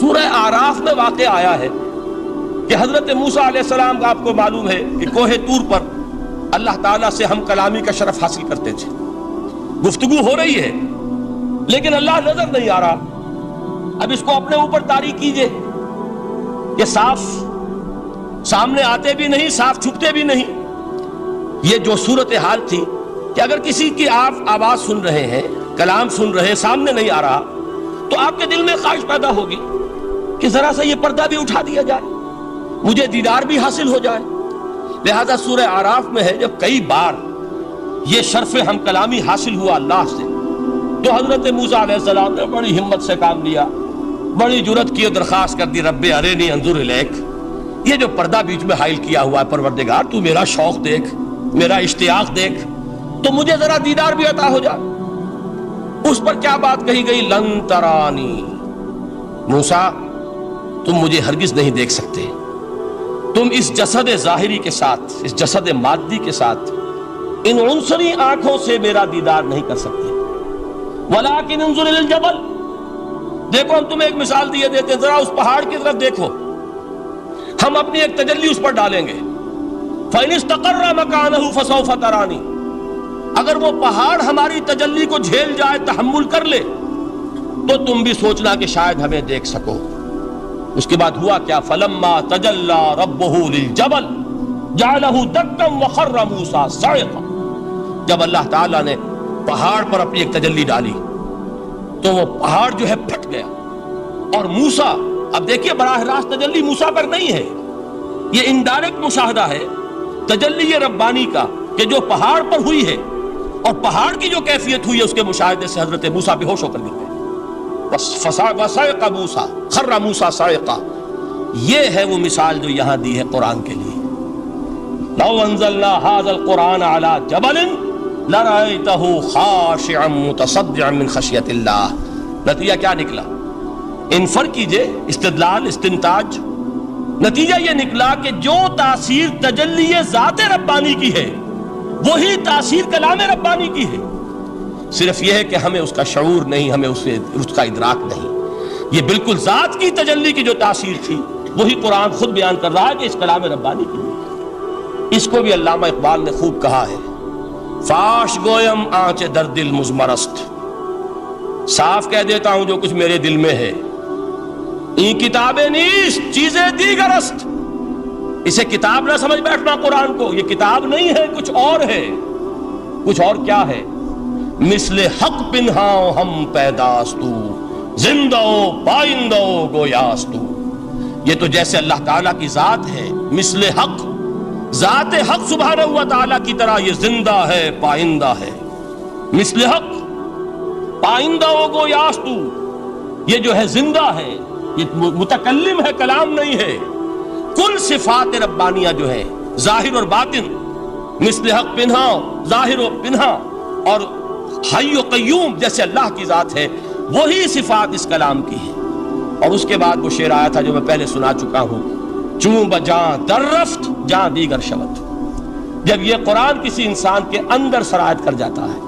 سورہ آراف میں واقع آیا ہے کہ حضرت موسیٰ علیہ السلام کا آپ کو معلوم ہے کہ کوہ طور پر اللہ تعالیٰ سے ہم کلامی کا شرف حاصل کرتے تھے. گفتگو ہو رہی ہے لیکن اللہ نظر نہیں آ رہا. اب اس کو اپنے اوپر طاری کیجئے کہ صاف سامنے آتے بھی نہیں، صاف چھپتے بھی نہیں. یہ جو صورتحال تھی کہ اگر کسی کی آپ آواز سن رہے ہیں، کلام سن رہے ہیں، سامنے نہیں آ رہا، تو آپ کے دل میں خواہش پیدا ہوگی کہ ذرا سا یہ پردہ بھی اٹھا دیا جائے، مجھے دیدار بھی حاصل ہو جائے. لہذا سورہ آراف میں ہے جب کئی بار یہ شرف ہم کلامی حاصل ہوا اللہ سے، تو حضرت موسیٰ علیہ السلام نے بڑی ہمت سے کام لیا، بڑی جرت کی، درخواست کر دی رب ارنی انظر الیک. یہ جو پردہ بیچ میں حائل کیا ہوا ہے پروردگار، تو میرا شوق دیکھ، میرا اشتیاق دیکھ، تو مجھے ذرا دیدار بھی عطا ہو جائے. اس پر کیا بات کہی گئی؟ لن ترانی، موسیٰ تم مجھے ہرگز نہیں دیکھ سکتے، تم اس جسد ظاہری کے ساتھ، اس جسد مادی کے ساتھ ان عنصری آنکھوں سے میرا دیدار نہیں کر سکتے. ولیکن انظر الی الجبل، دیکھو ہم تمہیں ایک مثال دیے دیتے ہیں، ذرا اس پہاڑ کی طرف دیکھو، ہم اپنی ایک تجلی اس پر ڈالیں گے. فَإِنِ اسْتَقَرَّ مَكَانَهُ فَسَوْفَ تَرَانِي، اگر وہ پہاڑ ہماری تجلی کو جھیل جائے، تحمل کر لے، تو تم بھی سوچنا کہ شاید ہمیں دیکھ سکو. اس کے بعد ہوا کیا؟ فَلَمَّا تَجَلَّى رَبُّهُ لِلْجَبَلِ جَعَلَهُ دَكًّا وَخَرَّ مُوسَىٰ صَعِقًا. جب اللہ تعالیٰ نے پہاڑ پر اپنی ایک تجلی ڈالی تو وہ پہاڑ جو ہے پھٹ گیا. اور موسیٰ، اب دیکھیے براہ راست تجلی موسیٰ پر نہیں ہے، یہ انڈائریکٹ مشاہدہ ہے تجلی ربانی کا کہ جو پہاڑ پر ہوئی ہے، اور پہاڑ کی جو کیفیت ہوئی ہے اس کے مشاہدے سے حضرت موسیٰ بے ہوش ہو کر گر گئے. وَصَعِقَ مُوسَىٰ خَرَّ مُوسَىٰ صَعِقًا. یہ ہے وہ مثال جو یہاں دی ہے قرآن کے لیے. لَوْ أَنزَلْنَا هَذَا الْقُرْآنَ عَلَىٰ جَبَلٍ لَرَأَيْتَهُ خَاشِعًا مُتَصَدِّعًا مِنْ خَشْيَةِ اللَّهِ. نتیجہ کیا نکلا؟ انفر کیجئے، استدلال، استنتاج. نتیجہ یہ نکلا کہ جو تاثیر تجلی ذات ربانی کی ہے وہی تاثیر کلام ربانی کی ہے. صرف یہ ہے کہ ہمیں اس کا شعور نہیں، ہمیں اس کا ادراک نہیں. یہ بالکل ذات کی تجلی کی جو تاثیر تھی وہی قرآن خود بیان کر رہا ہے کہ اس کلام ربانی کی ہے. اس کو بھی علامہ اقبال نے خوب کہا ہے، فاش گویم آنچ در دل مزمرست، صاف کہہ دیتا ہوں جو کچھ میرے دل میں ہے. این کتابیں نیست چیزیں دیگر است. اسے کتاب نہ سمجھ بیٹھنا قرآن کو، یہ کتاب نہیں ہے، کچھ اور ہے. کچھ اور کیا ہے؟ مثل حق پنہاں ہم پیداستو، زندہ پائندہ گویاستو. یہ تو جیسے اللہ تعالیٰ کی ذات ہے، مثل حق، ذات حق سبحانہ و تعالیٰ کی طرح یہ زندہ ہے، پائندہ ہے. مثل حق، پائندہ گویاستو، یہ جو ہے زندہ ہے، یہ متکلم ہے، کلام نہیں ہے. کل صفات ربانیہ جو ہے ظاہر اور باطن، مثل حق پنہا، ظاہر و پنہا، اور حی و قیوم جیسے اللہ کی ذات ہے، وہی صفات اس کلام کی ہے. اور اس کے بعد وہ شعر آیا تھا جو میں پہلے سنا چکا ہوں، چوں بجاں در رفت جاں دیگر شود. جب یہ قرآن کسی انسان کے اندر سرایت کر جاتا ہے،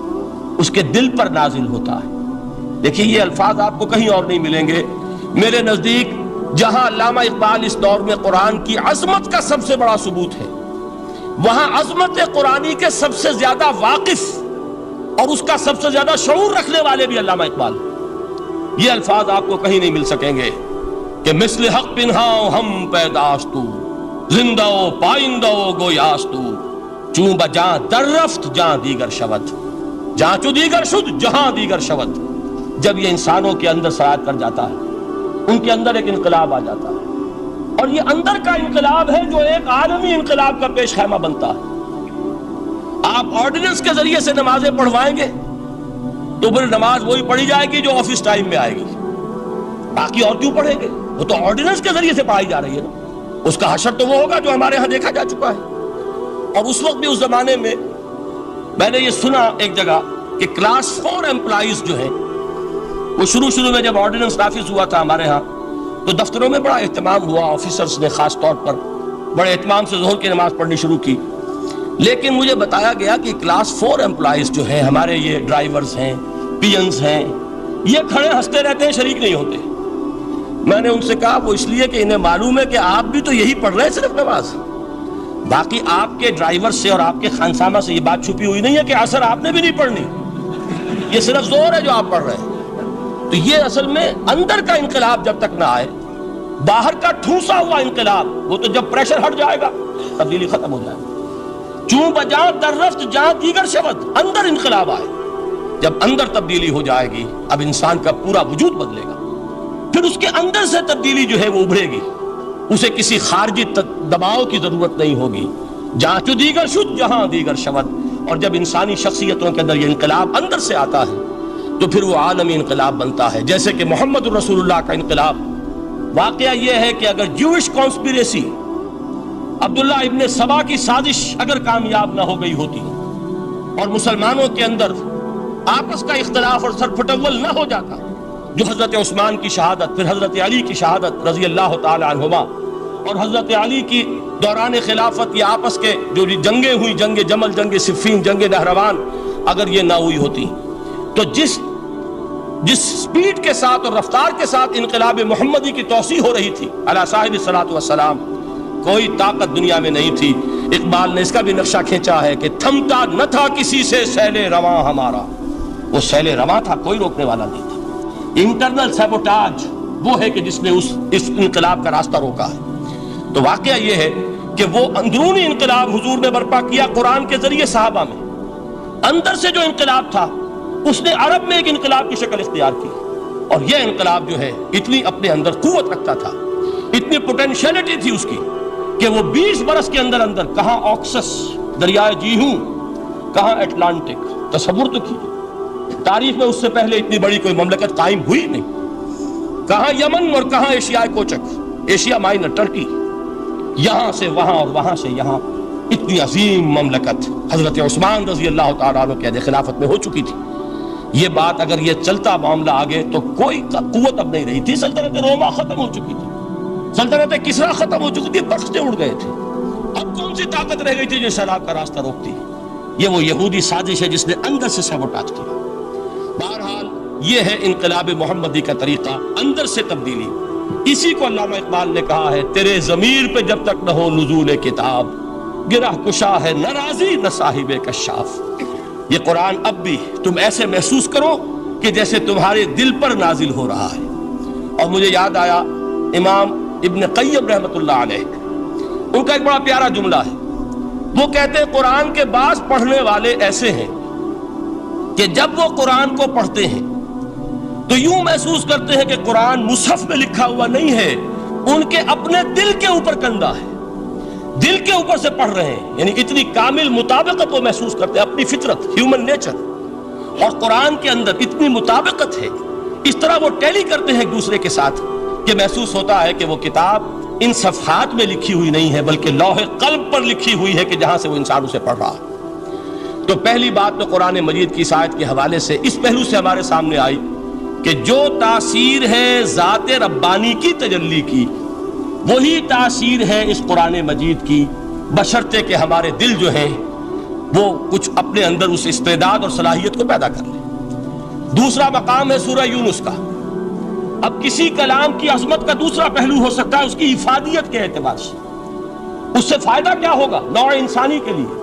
اس کے دل پر نازل ہوتا ہے. دیکھیے یہ الفاظ آپ کو کہیں اور نہیں ملیں گے. میرے نزدیک جہاں علامہ اقبال اس دور میں قرآن کی عظمت کا سب سے بڑا ثبوت ہے، وہاں عظمت قرآنی کے سب سے زیادہ واقف اور اس کا سب سے زیادہ شعور رکھنے والے بھی علامہ اقبال. یہ الفاظ آپ کو کہیں نہیں مل سکیں گے کہ مثل حق پنہاں ہم پیداستو، زندہ پائندہ گویاستو، چوں بجاں در رفت جہاں دیگر شود، جہاں چو دیگر شد جہاں دیگر شود. جب یہ انسانوں کے اندر سرایت کر جاتا ہے، ان کے اندر ایک انقلاب آ جاتا ہے، اور یہ اندر کا انقلاب ہے جو ایک عالمی انقلاب کا پیش خیمہ بنتا ہے. آپ آرڈیننس کے ذریعے سے نمازیں پڑھوائیں گے تو پھر نماز وہی پڑھی جائے گی جو آفس ٹائم میں آئے گی، باقی اور کیوں پڑھیں گے؟ وہ تو آرڈیننس کے ذریعے سے پڑھائی جا رہی ہے نا. اس کا حشر تو وہ ہوگا جو ہمارے ہاں دیکھا جا چکا ہے. اور اس وقت بھی، اس زمانے میں میں نے یہ سنا ایک جگہ کہ کلاس 4 امپلائیز جو ہیں، وہ شروع میں جب آرڈیننس نافذ ہوا تھا ہمارے ہاں تو دفتروں میں بڑا اہتمام ہوا، آفیسرز نے خاص طور پر بڑے اہتمام سے ظہر کی نماز پڑھنی شروع کی. لیکن مجھے بتایا گیا کہ کلاس 4 امپلائیز جو ہیں ہمارے، یہ ڈرائیورز ہیں، پی اینز ہیں، یہ کھڑے ہنستے رہتے ہیں، شریک نہیں ہوتے. میں نے ان سے کہا وہ اس لیے کہ انہیں معلوم ہے کہ آپ بھی تو یہی پڑھ رہے ہیں صرف نماز، باقی آپ کے ڈرائیور سے اور آپ کے خانسامہ سے یہ بات چھپی ہوئی نہیں ہے کہ عصر آپ نے بھی نہیں پڑھنی، یہ صرف زور ہے جو آپ پڑھ رہے ہیں۔ تو یہ اصل میں اندر کا انقلاب جب تک نہ آئے، باہر کا ٹھوسا ہوا انقلاب وہ تو جب پریشر ہٹ جائے گا تبدیلی ختم ہو جائے گا۔ چون بجاں در رفت جہاں دیگر شود، اندر انقلاب آئے، جب اندر تبدیلی ہو جائے گی اب انسان کا پورا وجود بدلے گا، پھر اس کے اندر سے تبدیلی جو ہے وہ ابھرے گی، اسے کسی خارجی دباؤ کی ضرورت نہیں ہوگی۔ جہاں چو دیگر شد جہاں دیگر شود، اور جب انسانی شخصیتوں کے اندر یہ انقلاب اندر سے آتا ہے تو پھر وہ عالمی انقلاب بنتا ہے، جیسے کہ محمد رسول اللہ کا انقلاب۔ واقعہ یہ ہے کہ اگر جوش کانسپیریسی، عبداللہ ابن سبا کی سازش اگر کامیاب نہ ہو گئی ہوتی اور مسلمانوں کے اندر آپس کا اختلاف اور سرپھٹول نہ ہو جاتا، جو حضرت عثمان کی شہادت، پھر حضرت علی کی شہادت رضی اللہ تعالی عنہما، اور حضرت علی کی دوران خلافت یہ آپس کے جو جنگیں ہوئی، جنگ جمل، جنگ صفین، جنگ نہروان، اگر یہ نہ ہوئی ہوتی تو جس سپیڈ کے ساتھ اور رفتار کے ساتھ انقلاب محمدی کی توسیع ہو رہی تھی علی صاحب الصلاۃ والسلام، کوئی طاقت دنیا میں نہیں تھی۔ اقبال نے اس کا بھی نقشہ کھینچا ہے کہ تھمتا نہ تھا کسی سے سیل رواں ہمارا، وہ سیل رواں تھا، کوئی روکنے والا نہیں تھا۔ انٹرنل سیبوٹاج وہ ہے کہ جس نے اس انقلاب کا راستہ روکا ہے۔ تو واقعہ یہ ہے کہ وہ اندرونی انقلاب حضور نے برپا کیا قرآن کے ذریعے صحابہ میں، اندر سے جو انقلاب تھا اس نے عرب میں ایک انقلاب کی شکل اختیار کی، اور یہ انقلاب جو ہے اتنی اپنے اندر قوت رکھتا تھا، اتنی پوٹینشیلٹی تھی اس کی کہ وہ 20 برس کے اندر کہاں آکسس دریائے جیہوں، کہاں اٹلانٹک، تصور تو کیجیے تاریخ میں اس سے پہلے اتنی بڑی کوئی مملکت قائم ہوئی نہیں، کہاں یمن اور کہاں ایشیائے کوچک، ایشیا مائنر ٹرکی، یہاں سے وہاں اور وہاں سے یہاں، اتنی عظیم مملکت حضرت عثمان رضی اللہ تعالیٰ عنہ کے خلافت میں ہو چکی تھی۔ یہ بات اگر یہ چلتا معاملہ آگے تو کوئی قوت اب نہیں رہی تھی، سلطنت روما ختم ہو چکی تھی، سلطنت کسریٰ ختم ہو چکی تھی، بخشتے اڑ گئے تھے، اب کون سی طاقت رہ گئی تھی جو سیلاب کا راستہ روکتی؟ یہ وہ یہودی سازش ہے جس نے اندر سے سیبوٹاج کیا۔ بہرحال یہ ہے انقلاب محمدی کا طریقہ، اندر سے تبدیلی۔ اسی کو علامہ اقبال نے کہا ہے، تیرے ضمیر پہ جب تک نہ ہو نزول کتاب، گرہ کشا ہے نہ راضی نہ صاحب کشاف۔ یہ قرآن اب بھی تم ایسے محسوس کرو کہ جیسے تمہارے دل پر نازل ہو رہا ہے۔ اور مجھے یاد آیا امام ابن قیم رحمۃ اللہ علیہ، ان کا ایک بڑا پیارا جملہ ہے، وہ کہتے ہیں قرآن کے بعض پڑھنے والے ایسے ہیں کہ جب وہ قرآن کو پڑھتے ہیں تو یوں محسوس کرتے ہیں کہ قرآن مصحف میں لکھا ہوا نہیں ہے، ان کے اپنے دل کے اوپر کندہ ہے، دل کے اوپر سے پڑھ رہے ہیں، یعنی اتنی کامل مطابقت وہ محسوس کرتے ہیں، اپنی فطرت، ہیومن نیچر اور قرآن کے اندر اتنی مطابقت ہے، اس طرح وہ ٹیلی کرتے ہیں ایک دوسرے کے ساتھ کہ محسوس ہوتا ہے کہ وہ کتاب ان صفحات میں لکھی ہوئی نہیں ہے بلکہ لوح قلب پر لکھی ہوئی ہے کہ جہاں سے وہ انسان اسے پڑھ رہا ہے۔ تو پہلی بات تو قرآن مجید کی آیت کے حوالے سے اس پہلو سے ہمارے سامنے آئی کہ جو تاثیر ہے ذات ربانی کی تجلی کی، وہی تاثیر ہے اس قرآن مجید کی، بشرطے کہ ہمارے دل جو ہیں وہ کچھ اپنے اندر اس استعداد اور صلاحیت کو پیدا کر لیں۔ دوسرا مقام ہے سورہ یونس کا۔ اب کسی کلام کی عظمت کا دوسرا پہلو ہو سکتا ہے اس کی افادیت کے اعتبار سے، اس سے فائدہ کیا ہوگا نوع انسانی کے لیے۔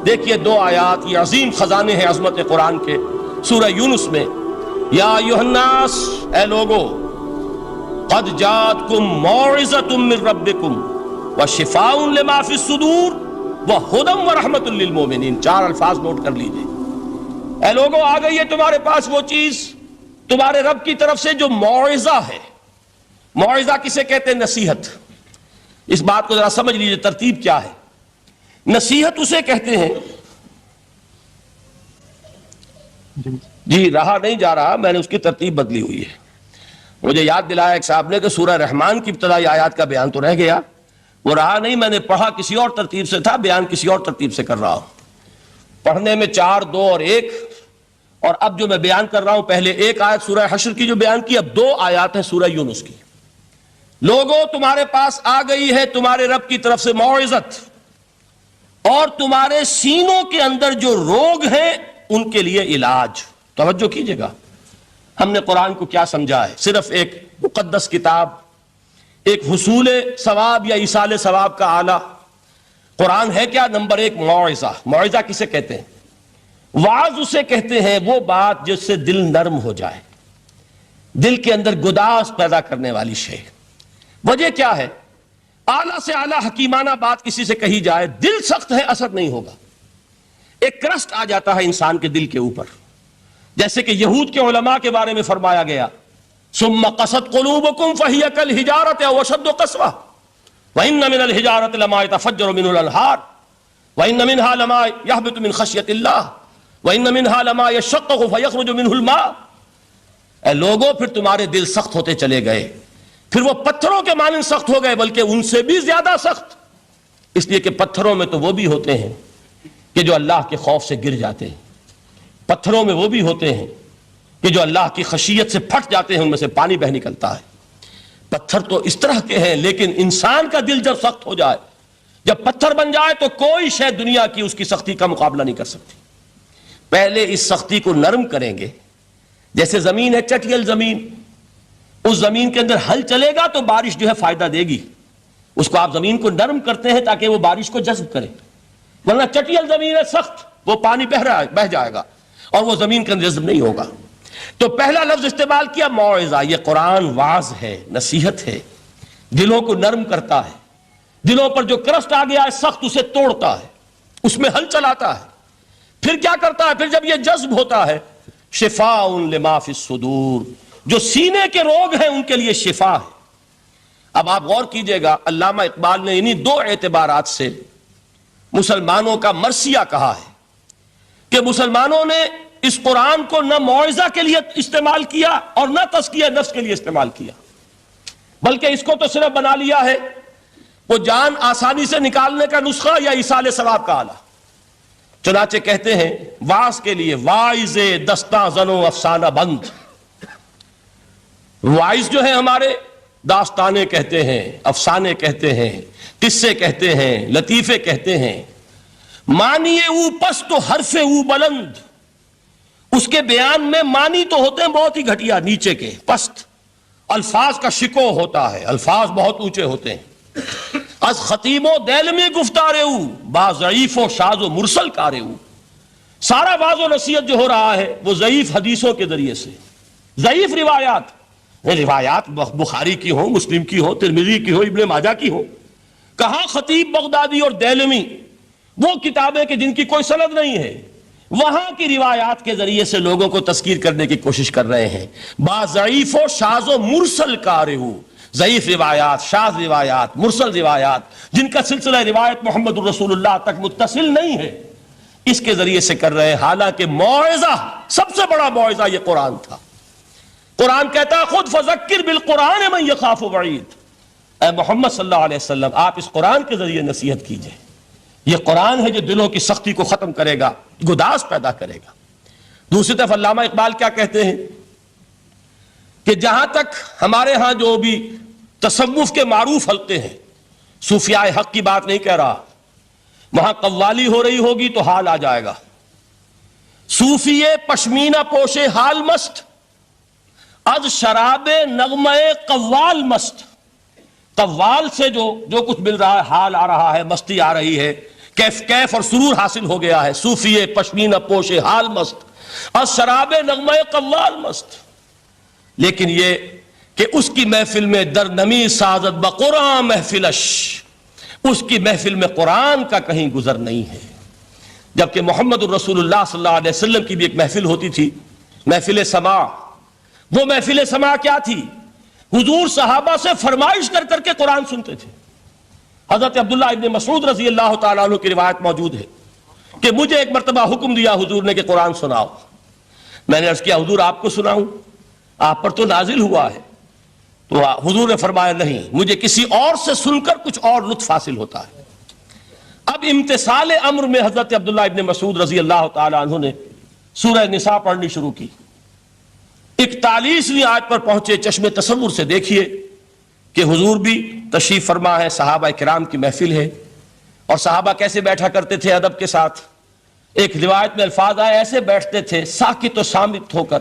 دیکھیے 2 آیات، یہ عظیم خزانے ہیں عظمت قرآن کے۔ سورہ یونس میں یا ایھا الناس، اے لوگو، قد جاءتکم موعظۃ من ربکم وشفاء لما فی الصدور وہدی ورحمۃ للمؤمنین۔ 4 الفاظ نوٹ کر لیجئے۔ اے لوگو، آ گئی ہے تمہارے پاس وہ چیز تمہارے رب کی طرف سے جو موعظہ ہے۔ موعظہ کسے کہتے ہیں؟ نصیحت۔ اس بات کو ذرا سمجھ لیجئے، ترتیب کیا ہے۔ نصیحت اسے کہتے ہیں، جی رہا نہیں جا رہا، میں نے اس کی ترتیب بدلی ہوئی ہے۔ مجھے یاد دلایا ایک صاحب نے کہ سورہ رحمان کی ابتدائی آیات کا بیان تو رہ گیا، وہ رہا نہیں، میں نے پڑھا کسی اور ترتیب سے تھا، بیان کسی اور ترتیب سے کر رہا ہوں۔ پڑھنے میں 4، 2 اور 1، اور اب جو میں بیان کر رہا ہوں پہلے 1 آیت سورہ حشر کی جو بیان کی، اب 2 آیات ہیں سورہ یونس کی۔ لوگوں، تمہارے پاس آ گئی ہے تمہارے رب کی طرف سے موعظت، اور تمہارے سینوں کے اندر جو روگ ہیں ان کے لیے علاج۔ توجہ کیجئے گا، ہم نے قرآن کو کیا سمجھا ہے؟ صرف ایک مقدس کتاب، ایک حصول ثواب یا ایصال ثواب کا آلہ۔ قرآن ہے کیا؟ نمبر ایک موعظہ۔ موعظہ کسے کہتے ہیں؟ وعظ اسے کہتے ہیں وہ بات جس سے دل نرم ہو جائے، دل کے اندر گداز پیدا کرنے والی شے۔ وجہ کیا ہے؟ اعلیٰ سے اعلیٰ حکیمانہ بات کسی سے کہی جائے، دل سخت ہے، اثر نہیں ہوگا، ایک کرسٹ آ جاتا ہے انسان کے دل کے اوپر۔ جیسے کہ یہود کے علماء کے بارے میں فرمایا گیا، ثم قست قلوبکم فہی کالحجارۃ او اشد قسوہ وان من الحجارۃ لما يتفجر منه الانہار وان منها لما يهبط من خشیۃ اللہ وان منها لما يشقق فيخرج منه الماء۔ اے لوگوں، پھر تمہارے دل سخت ہوتے چلے گئے، پھر وہ پتھروں کے مانند سخت ہو گئے، بلکہ ان سے بھی زیادہ سخت، اس لیے کہ پتھروں میں تو وہ بھی ہوتے ہیں کہ جو اللہ کے خوف سے گر جاتے ہیں، پتھروں میں وہ بھی ہوتے ہیں کہ جو اللہ کی خشیت سے پھٹ جاتے ہیں، ان میں سے پانی بہ نکلتا ہے۔ پتھر تو اس طرح کے ہیں، لیکن انسان کا دل جب سخت ہو جائے، جب پتھر بن جائے، تو کوئی شے دنیا کی اس کی سختی کا مقابلہ نہیں کر سکتی۔ پہلے اس سختی کو نرم کریں گے، جیسے زمین ہے چٹیل زمین، اس زمین کے اندر ہل چلے گا تو بارش جو ہے فائدہ دے گی، اس کو آپ زمین کو نرم کرتے ہیں تاکہ وہ بارش کو جذب کرے، ورنہ چٹیل زمین ہے سخت، وہ پانی بہ جائے گا اور وہ زمین کے اندر جذب نہیں ہوگا۔ تو پہلا لفظ استعمال کیا موعظہ۔ یہ قرآن واعظ ہے، نصیحت ہے، دلوں کو نرم کرتا ہے، دلوں پر جو کرسٹ آ گیا ہے سخت، اسے توڑتا ہے، اس میں ہل چلاتا ہے۔ پھر کیا کرتا ہے؟ پھر جب یہ جذب ہوتا ہے، شفاء لما فی الصدور، جو سینے کے روگ ہیں ان کے لیے شفا ہے۔ اب آپ غور کیجئے گا، علامہ اقبال نے انہی دو اعتبارات سے مسلمانوں کا مرثیہ کہا ہے کہ مسلمانوں نے اس قرآن کو نہ موعظہ کے لیے استعمال کیا اور نہ تزکیہ نفس کے لیے استعمال کیا، بلکہ اس کو تو صرف بنا لیا ہے وہ جان آسانی سے نکالنے کا نسخہ یا ایصال ثواب کا آلہ۔ چنانچہ کہتے ہیں واعظ کے لیے واعظ دستاں زن و افسانہ بند۔ واعظ جو ہے ہمارے داستانے کہتے ہیں، افسانے کہتے ہیں، قصے کہتے ہیں، لطیفے کہتے ہیں۔ معنی او پست و حرف او بلند، اس کے بیان میں معنی تو ہوتے ہیں بہت ہی گھٹیا، نیچے کے، پست، الفاظ کا شکو ہوتا ہے، الفاظ بہت اونچے ہوتے ہیں۔ از خطیب و دیلمی گفتارے او با ضعیف و شاذ و مرسل کارے او، سارا واعظ و نصیحت جو ہو رہا ہے وہ ضعیف حدیثوں کے ذریعے سے، ضعیف روایات بخاری کی ہو، مسلم کی ہو، ترمذی کی ہو، ابن ماجہ کی ہو۔ کہاں خطیب بغدادی اور دیلمی، وہ کتابیں کہ جن کی کوئی سند نہیں ہے، وہاں کی روایات کے ذریعے سے لوگوں کو تذکیر کرنے کی کوشش کر رہے ہیں۔ با ضعیف و شاذ و مرسل کارے ہو، ضعیف روایات، شاذ روایات، مرسل روایات، جن کا سلسلہ روایت محمد الرسول اللہ تک متصل نہیں ہے، اس کے ذریعے سے کر رہے ہیں۔ حالانکہ موعظہ، سب سے بڑا موعظہ یہ قرآن تھا۔ قرآن کہتا ہے خود فذکر بالقرآن من یخاف وعید، اے محمد صلی اللہ علیہ وسلم آپ اس قرآن کے ذریعے نصیحت کیجئے۔ یہ قرآن ہے جو دلوں کی سختی کو ختم کرے گا، گداز پیدا کرے گا۔ دوسری طرف علامہ اقبال کیا کہتے ہیں کہ جہاں تک ہمارے ہاں جو بھی تصوف کے معروف حلقے ہیں، صوفیاء حق کی بات نہیں کہہ رہا، وہاں قوالی ہو رہی ہوگی تو حال آ جائے گا۔ صوفی پشمینہ پوش حال مست، از شراب نغمہ قوال مست۔ قوال سے جو کچھ مل رہا ہے، حال آ رہا ہے، مستی آ رہی ہے، کیف اور سرور حاصل ہو گیا ہے۔ صوفی پشمینہ پوش حال مست، از شراب نغمہ قوال مست۔ لیکن یہ کہ اس کی محفل میں در نمی سازد بقرآن محفلش، اس کی محفل میں قرآن کا کہیں گزر نہیں ہے۔ جبکہ محمد الرسول اللہ صلی اللہ علیہ وسلم کی بھی ایک محفل ہوتی تھی، محفل سماع۔ وہ محفل سماع کیا تھی؟ حضور صحابہ سے فرمائش کر کر کے قرآن سنتے تھے۔ حضرت عبداللہ ابن مسعود رضی اللہ تعالیٰ عنہ کی روایت موجود ہے کہ مجھے ایک مرتبہ حکم دیا حضور نے کہ قرآن سناؤ۔ میں نے عرض کیا حضور آپ کو سناؤں؟ آپ پر تو نازل ہوا ہے۔ تو حضور نے فرمایا نہیں، مجھے کسی اور سے سن کر کچھ اور لطف حاصل ہوتا ہے۔ اب امتثال امر میں حضرت عبداللہ ابن مسعود رضی اللہ تعالیٰ عنہ نے سورہ نساء پڑھنی شروع کی۔ 41ویں آیت پر پہنچے، چشم تصور سے دیکھیے کہ حضور بھی تشریف فرما ہے، صحابہ کرام کی محفل ہے، اور صحابہ کیسے بیٹھا کرتے تھے ادب کے ساتھ۔ ایک روایت میں الفاظ آئے ایسے بیٹھتے تھے ساکت و صامت ہو کر،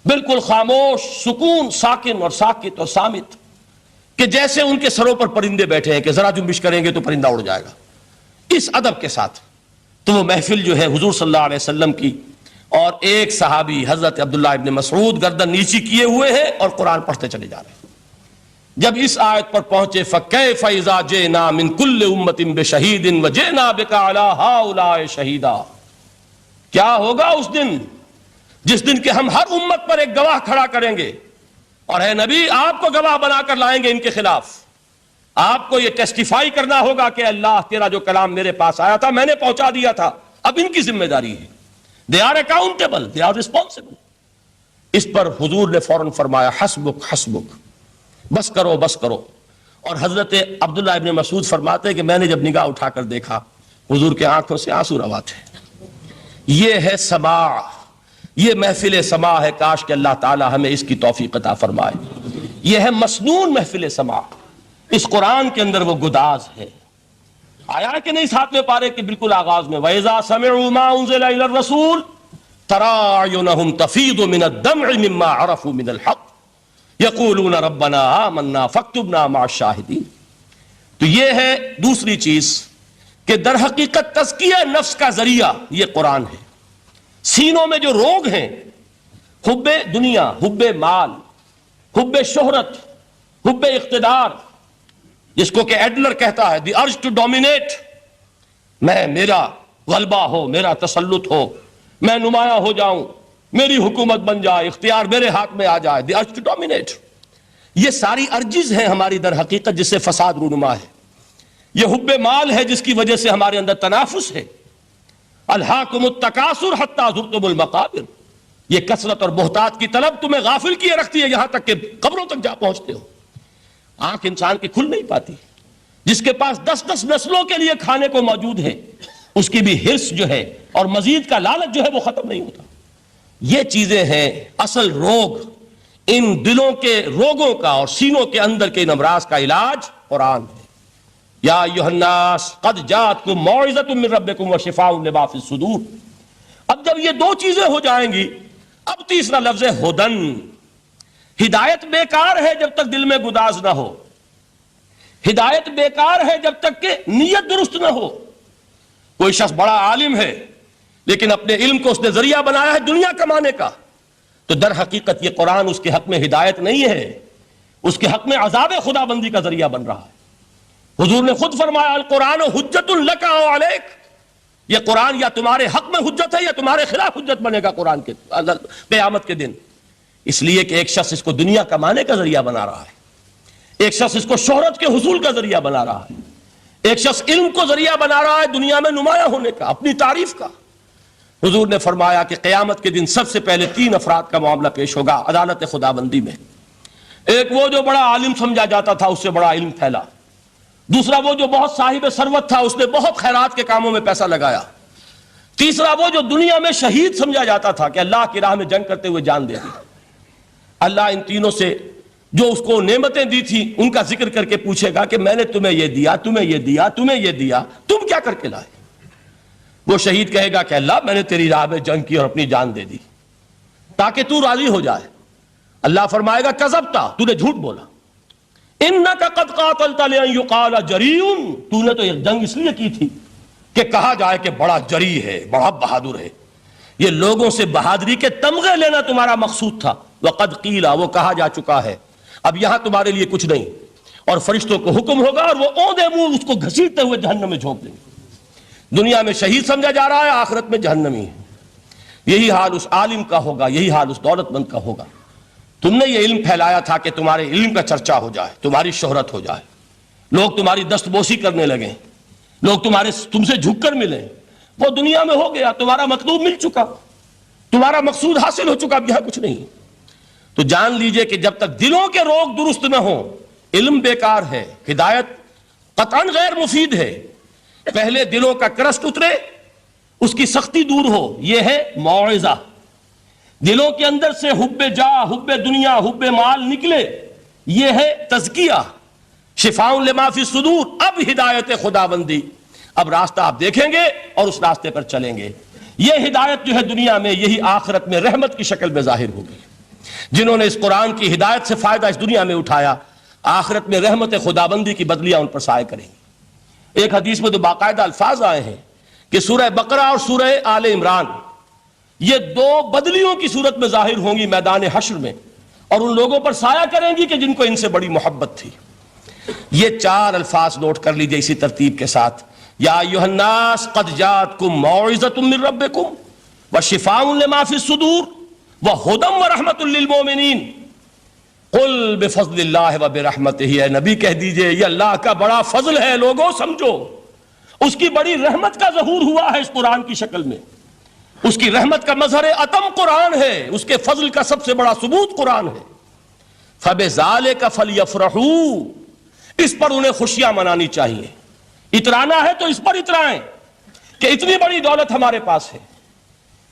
بالکل خاموش، سکون، ساکن اور ساکت اور صامت، کہ جیسے ان کے سروں پر پرندے بیٹھے ہیں کہ ذرا جنبش کریں گے تو پرندہ اڑ جائے گا، اس ادب کے ساتھ۔ تو وہ محفل جو ہے حضور صلی اللہ علیہ وسلم کی، اور ایک صحابی حضرت عبداللہ ابن مسعود گردن نیچی کیے ہوئے ہیں اور قرآن پڑھتے چلے جا رہے ہیں۔ جب اس آیت پر پہنچے فَكَيْفَ إِذَا جِئْنَا مِن كُلِّ أُمَّةٍ بِشَهِيدٍ وَجِئْنَا بِكَ عَلَىٰ هَٰؤُلَاءِ شَهِيدًا، کیا ہوگا اس دن جس دن کہ ہم ہر امت پر ایک گواہ کھڑا کریں گے، اور اے نبی آپ کو گواہ بنا کر لائیں گے ان کے خلاف، آپ کو یہ ٹیسٹیفائی کرنا ہوگا کہ اللہ تیرا جو کلام میرے پاس آیا تھا میں نے پہنچا دیا تھا، اب ان کی ذمہ داری ہے، they are accountable, they are responsible۔ اس پر حضور نے فوراً فرمایا حسبک حسبک، بس کرو بس کرو۔ اور حضرت عبداللہ ابن مسعود فرماتے کہ میں نے جب نگاہ اٹھا کر دیکھا حضور کے آنکھوں سے آنسو روا تھے۔ یہ ہے سماع، یہ محفل سماع ہے، کاش کہ اللہ تعالی ہمیں اس کی توفیق عطا فرمائے۔ یہ ہے مسنون محفل سماع، اس قرآن کے اندر وہ گداز ہے۔ آیا کہ نہیں 7ویں پارے کے بالکل آغاز میں وَإِذَا سَمِعُوا مَا أُنزِلَ إِلَى الرَّسُولِ تَرَىٰ أَعْيُنَهُمْ تَفِيضُ مِنَ الدَّمْعِ مِمَّا عَرَفُوا مِنَ الْحَقِّ يَقُولُونَ رَبَّنَا آمَنَّا فَاكْتُبْنَا مَعَ الشَّاهِدِينَ۔ تو یہ ہے دوسری چیز کہ در حقیقت تزکیہ نفس کا ذریعہ یہ قرآن ہے۔ سینوں میں جو روگ ہیں، حب دنیا، حب مال، حب شہرت، حب اقتدار، جس کو کہ ایڈلر کہتا ہے دی ارج ٹو ڈومینیٹ، میرا غلبہ ہو، میرا تسلط ہو، میں نمایاں ہو جاؤں، میری حکومت بن جائے، اختیار میرے ہاتھ میں آ جائے، دی ارج ٹو ڈومینیٹ۔ یہ ساری ارجز ہیں ہماری در حقیقت جس سے فساد رونما ہے۔ یہ حب مال ہے جس کی وجہ سے ہمارے اندر تنافس ہے۔ الہاکم التکاثر حتی زرتم المقابر، یہ کثرت اور بہتات کی طلب تمہیں غافل کیے رکھتی ہے یہاں تک کہ قبروں تک جا پہنچتے ہو۔ آنکھ انسان کی کھل نہیں پاتی، جس کے پاس 10 نسلوں کے لیے کھانے کو موجود ہے اس کی بھی حرص جو ہے اور مزید کا لالچ جو ہے وہ ختم نہیں ہوتا۔ یہ چیزیں ہیں اصل روگ، ان دلوں کے روگوں کا اور سینوں کے اندر کے ان امراض کا علاج قرآن ہے۔ یا ایھا الناس قد جاءتکم موعظۃ من ربکم وشفاء لما فی الصدور۔ اب جب یہ دو چیزیں ہو جائیں گی، اب تیسرا لفظ ہے ہدن۔ ہدایت بیکار ہے جب تک دل میں گداز نہ ہو، ہدایت بیکار ہے جب تک کہ نیت درست نہ ہو۔ کوئی شخص بڑا عالم ہے لیکن اپنے علم کو اس نے ذریعہ بنایا ہے دنیا کمانے کا، تو در حقیقت یہ قرآن اس کے حق میں ہدایت نہیں ہے، اس کے حق میں عذاب خدا بندی کا ذریعہ بن رہا ہے۔ حضور نے خود فرمایا القرآن حجت لک او علیک، یہ قرآن یا تمہارے حق میں حجت ہے یا تمہارے خلاف حجت بنے گا قرآن کے قیامت کے دن۔ اس لیے کہ ایک شخص اس کو دنیا کمانے کا ذریعہ بنا رہا ہے، ایک شخص اس کو شہرت کے حصول کا ذریعہ بنا رہا ہے، ایک شخص علم کو ذریعہ بنا رہا ہے دنیا میں نمایاں ہونے کا، اپنی تعریف کا۔ حضور نے فرمایا کہ قیامت کے دن سب سے پہلے 3 افراد کا معاملہ پیش ہوگا عدالت خداوندی میں۔ ایک وہ جو بڑا عالم سمجھا جاتا تھا، اس سے بڑا علم پھیلا۔ دوسرا وہ جو بہت صاحب ثروت تھا، اس نے بہت خیرات کے کاموں میں پیسہ لگایا۔ تیسرا وہ جو دنیا میں شہید سمجھا جاتا تھا کہ اللہ کی راہ میں جنگ کرتے ہوئے جان دے دی۔ اللہ ان تینوں سے جو اس کو نعمتیں دی تھی ان کا ذکر کر کے پوچھے گا کہ میں نے تمہیں یہ دیا، تمہیں یہ دیا، تمہیں یہ دیا، تم کیا کر کے لائے؟ وہ شہید کہے گا کہ اللہ میں نے تیری راہ میں جنگ کی اور اپنی جان دے دی تاکہ تو راضی ہو جائے۔ اللہ فرمائے گا کذبتا، تو نے جھوٹ بولا، انک قد قاتلت لئن یقال جریء، تو نے تو یہ جنگ اس لیے کی تھی کہ کہا جائے کہ بڑا جری ہے، بڑا بہادر ہے۔ یہ لوگوں سے بہادری کے تمغے لینا تمہارا مقصود تھا۔ وقد قیل، وہ کہا جا چکا ہے، اب یہاں تمہارے لیے کچھ نہیں۔ اور فرشتوں کو حکم ہوگا اور وہ اوندے منہ اس کو گھسیٹتے ہوئے جہنم میں جھونک دیں گے۔ دنیا میں شہید سمجھا جا رہا ہے، آخرت میں جہنمی ہے۔ یہی حال اس عالم کا ہوگا، یہی حال اس دولت مند کا ہوگا۔ تم نے یہ علم پھیلایا تھا کہ تمہارے علم کا چرچا ہو جائے، تمہاری شہرت ہو جائے، لوگ تمہاری دست بوسی کرنے لگیں، لوگ تم سے جھک کر ملیں۔ وہ دنیا میں ہو گیا، تمہارا مطلوب مل چکا، تمہارا مقصود حاصل ہو چکا، اب یہاں کچھ نہیں۔ تو جان لیجئے کہ جب تک دلوں کے روگ درست نہ ہوں، علم بیکار ہے، ہدایت قطعاً غیر مفید ہے۔ پہلے دلوں کا کرسٹ اترے، اس کی سختی دور ہو، یہ ہے موعظہ۔ دلوں کے اندر سے حب جاہ، حب دنیا، حب مال نکلے، یہ ہے تزکیہ، شفاء لما فی الصدور۔ اب ہدایت خداوندی، اب راستہ آپ دیکھیں گے اور اس راستے پر چلیں گے۔ یہ ہدایت جو ہے دنیا میں، یہی آخرت میں رحمت کی شکل میں ظاہر ہوگی۔ جنہوں نے اس قرآن کی ہدایت سے فائدہ اس دنیا میں اٹھایا، آخرت میں رحمت خدابندی کی بدلیاں ان پر سائے کریں گی۔ ایک حدیث میں تو باقاعدہ الفاظ آئے ہیں کہ سورہ بقرہ اور سورہ آل عمران یہ دو بدلیوں کی صورت میں ظاہر ہوں گی میدان حشر میں، اور ان لوگوں پر سایہ کریں گی کہ جن کو ان سے بڑی محبت تھی۔ یہ چار الفاظ نوٹ کر لیجئے اسی ترتیب کے ساتھ، یا ایھا الناس قد جاءتکم موعظۃ من ربکم وشفاء لما فی الصدور وہدی ورحمۃ للمؤمنین قل بفضل اللہ وبرحمتہ، اے نبی کہہ دیجئے یہ اللہ کا بڑا فضل ہے، لوگوں سمجھو، اس کی بڑی رحمت کا ظہور ہوا ہے اس قرآن کی شکل میں، اس کی رحمت کا مظہر اتم قرآن ہے، اس کے فضل کا سب سے بڑا ثبوت قرآن ہے۔ فَبِذَلِكَ فَلْيَفْرَحُوا، اس پر انہیں خوشیاں منانی چاہیے، اترانا ہے تو اس پر اترائیں کہ اتنی بڑی دولت ہمارے پاس ہے،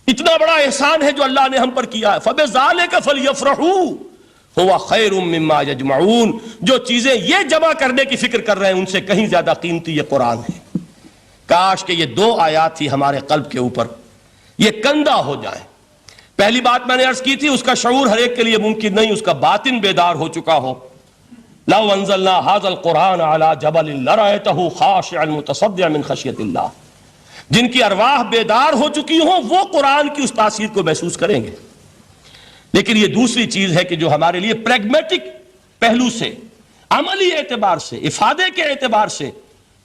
اتنا بڑا احسان ہے جو اللہ نے ہم پر کیا ہے۔ فَبِذَلِكَ فَلْيَفْرَحُوا هُوَ خَيْرٌ مِّمَّا يَجْمَعُونَ، جو چیزیں یہ جمع کرنے کی فکر کر رہے ہیں ان سے کہیں زیادہ قیمتی یہ قرآن ہے۔ کاش کہ یہ دو آیات ہی ہمارے قلب کے اوپر یہ کندہ ہو جائیں۔ پہلی بات میں نے عرض کی تھی، اس کا شعور ہر ایک کے لیے ممکن نہیں، اس کا باطن بیدار ہو چکا ہو۔ لو انزلنا هذا القرآن على جبل لرأيته خاشعا متصدعا من خشیۃ اللہ، جن کی ارواح بیدار ہو چکی ہوں وہ قرآن کی اس تاثیر کو محسوس کریں گے۔ لیکن یہ دوسری چیز ہے کہ جو ہمارے لیے پریگمیٹک پہلو سے، عملی اعتبار سے، افادے کے اعتبار سے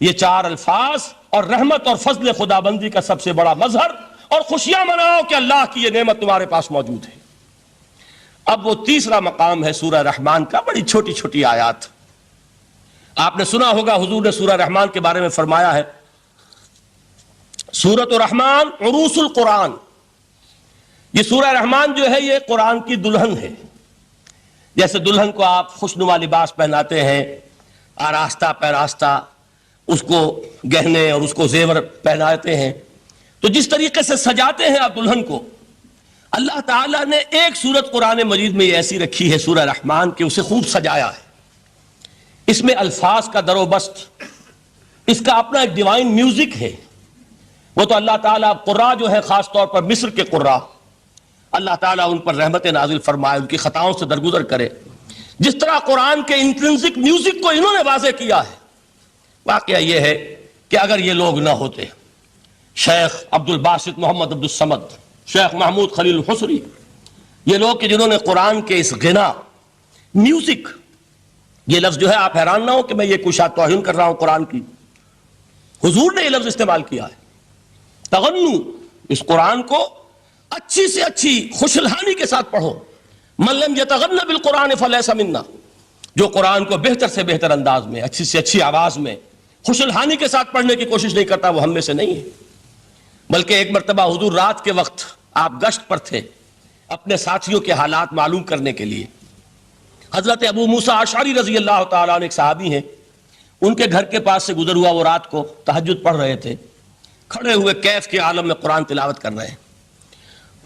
یہ چار الفاظ اور رحمت اور فضل خدابندی کا سب سے بڑا مظہر، اور خوشیاں مناؤ کہ اللہ کی یہ نعمت تمہارے پاس موجود ہے۔ اب وہ تیسرا مقام ہے سورہ رحمان کا، بڑی چھوٹی چھوٹی آیات۔ آپ نے سنا ہوگا حضور نے سورہ رحمان کے بارے میں فرمایا ہے، سورۃ الرحمان عروس القرآن، یہ سورہ رحمان جو ہے یہ قرآن کی دلہن ہے۔ جیسے دلہن کو آپ خوشنما لباس پہناتے ہیں، آراستہ پیراستہ اس کو گہنے اور اس کو زیور پہناتے ہیں، تو جس طریقے سے سجاتے ہیں آپ دلہن کو، اللہ تعالیٰ نے ایک سورت قرآن مجید میں یہ ایسی رکھی ہے سورہ رحمان کہ اسے خوب سجایا ہے۔ اس میں الفاظ کا در و بست، اس کا اپنا ایک ڈیوائن میوزک ہے۔ وہ تو اللہ تعالیٰ قراء جو ہے، خاص طور پر مصر کے قراء، اللہ تعالیٰ ان پر رحمت نازل فرمائے، ان کی خطاؤں سے درگزر کرے۔ جس طرح قرآن کے انٹرنسک میوزک کو انہوں نے واضح کیا ہے، واقعہ یہ ہے کہ اگر یہ لوگ نہ ہوتے، شیخ عبد الباسط محمد عبد الصمد، شیخ محمود خلیل الحصری، یہ لوگ کہ جنہوں نے قرآن کے اس غنا، میوزک، یہ لفظ جو ہے آپ حیران نہ ہو کہ میں یہ کوئی شاید توہین کر رہا ہوں قرآن کی، حضور نے یہ لفظ استعمال کیا ہے، تغنو، اس قرآن کو اچھی سے اچھی خوشلہانی کے ساتھ پڑھو۔ من لم یتغن بالقرآن فلیس منا، جو قرآن کو بہتر سے بہتر انداز میں، اچھی سے اچھی آواز میں، خوشلہانی کے ساتھ پڑھنے کی کوشش نہیں کرتا، وہ ہم میں سے نہیں ہے۔ بلکہ ایک مرتبہ حضور رات کے وقت آپ گشت پر تھے اپنے ساتھیوں کے حالات معلوم کرنے کے لیے۔ حضرت ابو موسیٰ اشعری رضی اللہ تعالیٰ عنہ ایک صحابی ہیں، ان کے گھر کے پاس سے گزر ہوا، وہ رات کو تہجد پڑھ رہے تھے، کھڑے ہوئے کیف کے عالم میں قرآن تلاوت کر رہے ہیں۔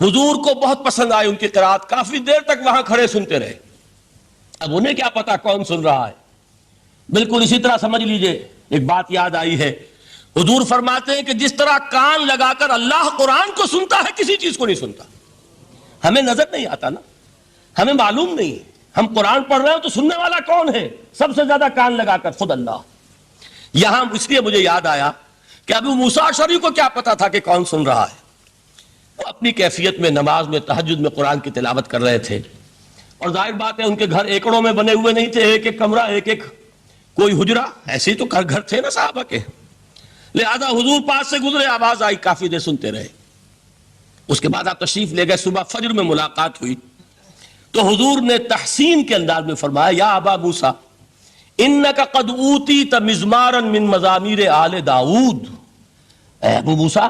حضور کو بہت پسند آئی ان کی قرات، کافی دیر تک وہاں کھڑے سنتے رہے۔ اب انہیں کیا پتا کون سن رہا ہے، بالکل اسی طرح سمجھ لیجئے ایک بات یاد آئی ہے، حضور فرماتے ہیں کہ جس طرح کان لگا کر اللہ قرآن کو سنتا ہے کسی چیز کو نہیں سنتا۔ ہمیں نظر نہیں آتا نا، ہمیں معلوم نہیں، ہم قرآن پڑھ رہے ہیں تو سننے والا کون ہے؟ سب سے زیادہ کان لگا کر خود اللہ۔ یہاں اس لیے مجھے یاد آیا کہ ابو موسیٰ اشعری کو کیا پتا تھا کہ کون سن رہا ہے، وہ اپنی کیفیت میں نماز میں تہجد میں قرآن کی تلاوت کر رہے تھے، اور ظاہر بات ہے ان کے گھر ایکڑوں میں بنے ہوئے نہیں تھے، ایک ایک کمرہ، ایک ایک کوئی حجرہ، ایسے ہی تو گھر تھے نا صحابہ کے، لہذا حضور پاس سے گزرے، آواز آئی، کافی دیر سنتے رہے۔ اس کے بعد آپ تشریف لے گئے، صبح فجر میں ملاقات ہوئی تو حضور نے تحسین کے انداز میں فرمایا، یا ابا موسیٰ انک قد اوتیت مزمارا من مزامیر آل داؤد، اے ابو موسیٰ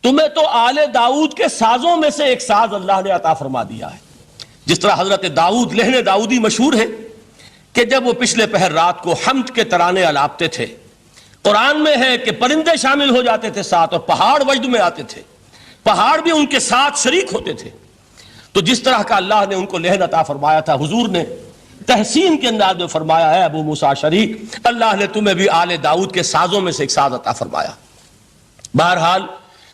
تمہیں تو آل داؤد کے سازوں میں سے ایک ساز اللہ نے عطا فرما دیا ہے۔ جس طرح حضرت داؤد، لہن داؤدی مشہور ہے کہ جب وہ پچھلے پہر رات کو حمد کے ترانے الاپتے تھے، قرآن میں ہے کہ پرندے شامل ہو جاتے تھے ساتھ، اور پہاڑ وجد میں آتے تھے، پہاڑ بھی ان کے ساتھ شریک ہوتے تھے۔ تو جس طرح کا اللہ نے ان کو لہن عطا فرمایا تھا، حضور نے تحسین کے انداز میں فرمایا ہے ابو موسیٰ اشعری، اللہ نے تمہیں بھی آل داؤد کے سازوں میں سے ایک ساز عطا فرمایا۔ بہرحال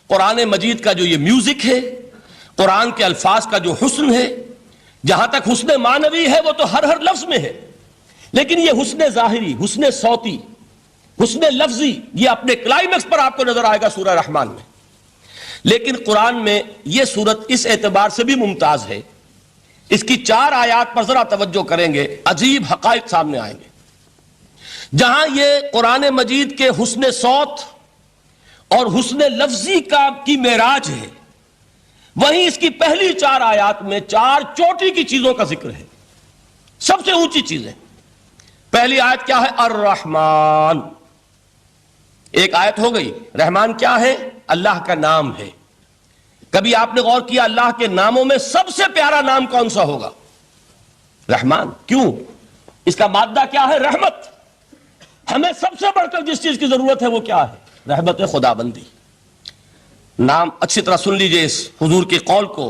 قرآن مجید کا جو یہ میوزک ہے، قرآن کے الفاظ کا جو حسن ہے، جہاں تک حسن معنوی ہے وہ تو ہر لفظ میں ہے، لیکن یہ حسن ظاہری، حسن صوتی، حسن لفظی، یہ اپنے کلائمیکس پر آپ کو نظر آئے گا سورہ رحمان میں۔ لیکن قرآن میں یہ سورت اس اعتبار سے بھی ممتاز ہے، اس کی 4 آیات پر ذرا توجہ کریں گے، عجیب حقائق سامنے آئیں گے۔ جہاں یہ قرآن مجید کے حسن صوت اور حسن لفظی کی معراج ہے، وہیں اس کی پہلی 4 آیات میں 4 چوٹی کی چیزوں کا ذکر ہے، سب سے اونچی چیزیں۔ پہلی آیت کیا ہے؟ الرحمن۔ ایک آیت ہو گئی۔ رحمان کیا ہے؟ اللہ کا نام ہے۔ کبھی آپ نے غور کیا اللہ کے ناموں میں سب سے پیارا نام کون سا ہوگا؟ رحمان۔ کیوں؟ اس کا مادہ کیا ہے؟ رحمت۔ ہمیں سب سے بڑھ کر جس چیز کی ضرورت ہے وہ کیا ہے؟ رحمت خدا بندی۔ نام اچھی طرح سن لیجئے اس حضور کے قول کو۔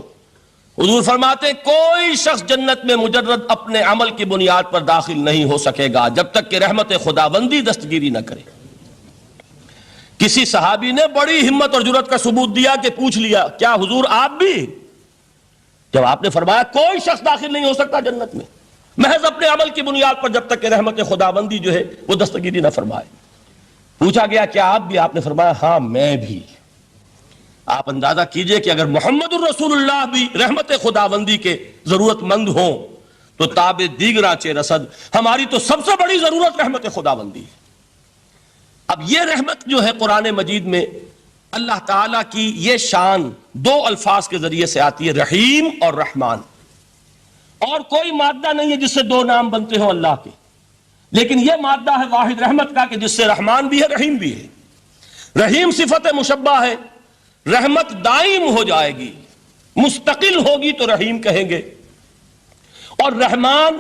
حضور فرماتے کوئی شخص جنت میں مجرد اپنے عمل کی بنیاد پر داخل نہیں ہو سکے گا جب تک کہ رحمت خداوندی دستگیری نہ کرے۔ کسی صحابی نے بڑی ہمت اور جرأت کا ثبوت دیا کہ پوچھ لیا کیا حضور آپ بھی؟ جب آپ نے فرمایا کوئی شخص داخل نہیں ہو سکتا جنت میں محض اپنے عمل کی بنیاد پر جب تک کہ رحمت خداوندی جو ہے وہ دستگیری نہ فرمائے۔ پوچھا گیا کیا آپ بھی؟ آپ نے فرمایا ہاں میں بھی۔ آپ اندازہ کیجئے کہ اگر محمد الرسول اللہ بھی رحمت خداوندی کے ضرورت مند ہوں تو تاب دیگراں چہ رسد، ہماری تو سب سے بڑی ضرورت رحمت خداوندی ہے۔ اب یہ رحمت جو ہے قرآن مجید میں اللہ تعالیٰ کی یہ شان 2 الفاظ کے ذریعے سے آتی ہے، رحیم اور رحمان۔ اور کوئی مادہ نہیں ہے جس سے 2 نام بنتے ہوں اللہ کے، لیکن یہ مادہ ہے واحد رحمت کا کہ جس سے رحمان بھی ہے رحیم بھی ہے۔ رحیم صفت مشبہ ہے، رحمت دائم ہو جائے گی، مستقل ہوگی تو رحیم کہیں گے۔ اور رحمان،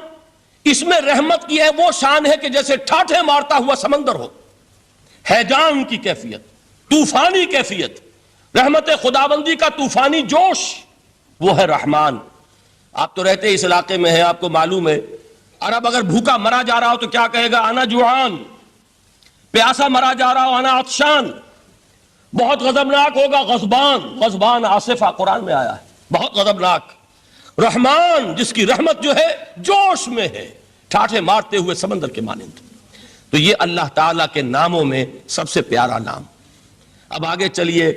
اس میں رحمت کی ہے وہ شان ہے کہ جیسے ٹھاٹھے مارتا ہوا سمندر ہو، ہیجان کی کیفیت، طوفانی کیفیت، رحمت خداوندی کا طوفانی جوش، وہ ہے رحمان۔ آپ تو رہتے اس علاقے میں ہیں، آپ کو معلوم ہے عرب اگر بھوکا مرا جا رہا ہو تو کیا کہے گا؟ انا جوعان۔ پیاسا مرا جا رہا ہو انا عطشان۔ بہت غضبناک ہوگا غضبان، غضبان آصفہ قرآن میں آیا ہے، بہت غضبناک۔ رحمان جس کی رحمت جو ہے جوش میں ہے، ٹھاٹھے مارتے ہوئے سمندر کے مانند۔ تو یہ اللہ تعالیٰ کے ناموں میں سب سے پیارا نام۔ اب آگے چلیے،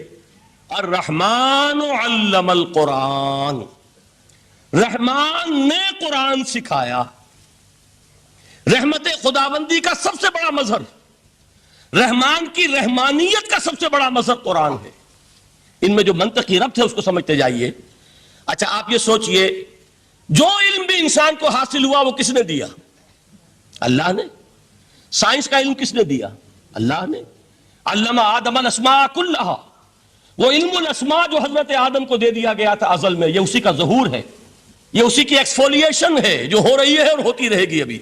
الرحمن علم القرآن، رحمان نے قرآن سکھایا۔ رحمت خداوندی کا سب سے بڑا مظہر، رحمان کی رحمانیت کا سب سے بڑا مظہر قرآن ہے۔ ان میں جو منطقی ربط ہے اس کو سمجھتے جائیے۔ اچھا آپ یہ سوچئے، جو علم بھی انسان کو حاصل ہوا وہ کس نے دیا؟ اللہ نے۔ سائنس کا علم کس نے دیا؟ اللہ نے۔ علم آدم الاسماء کلہا، وہ علم الاسماء جو حضرت آدم کو دے دیا گیا تھا ازل میں، یہ اسی کا ظہور ہے، یہ اسی کی ایکسفولیشن ہے جو ہو رہی ہے اور ہوتی رہے گی ابھی۔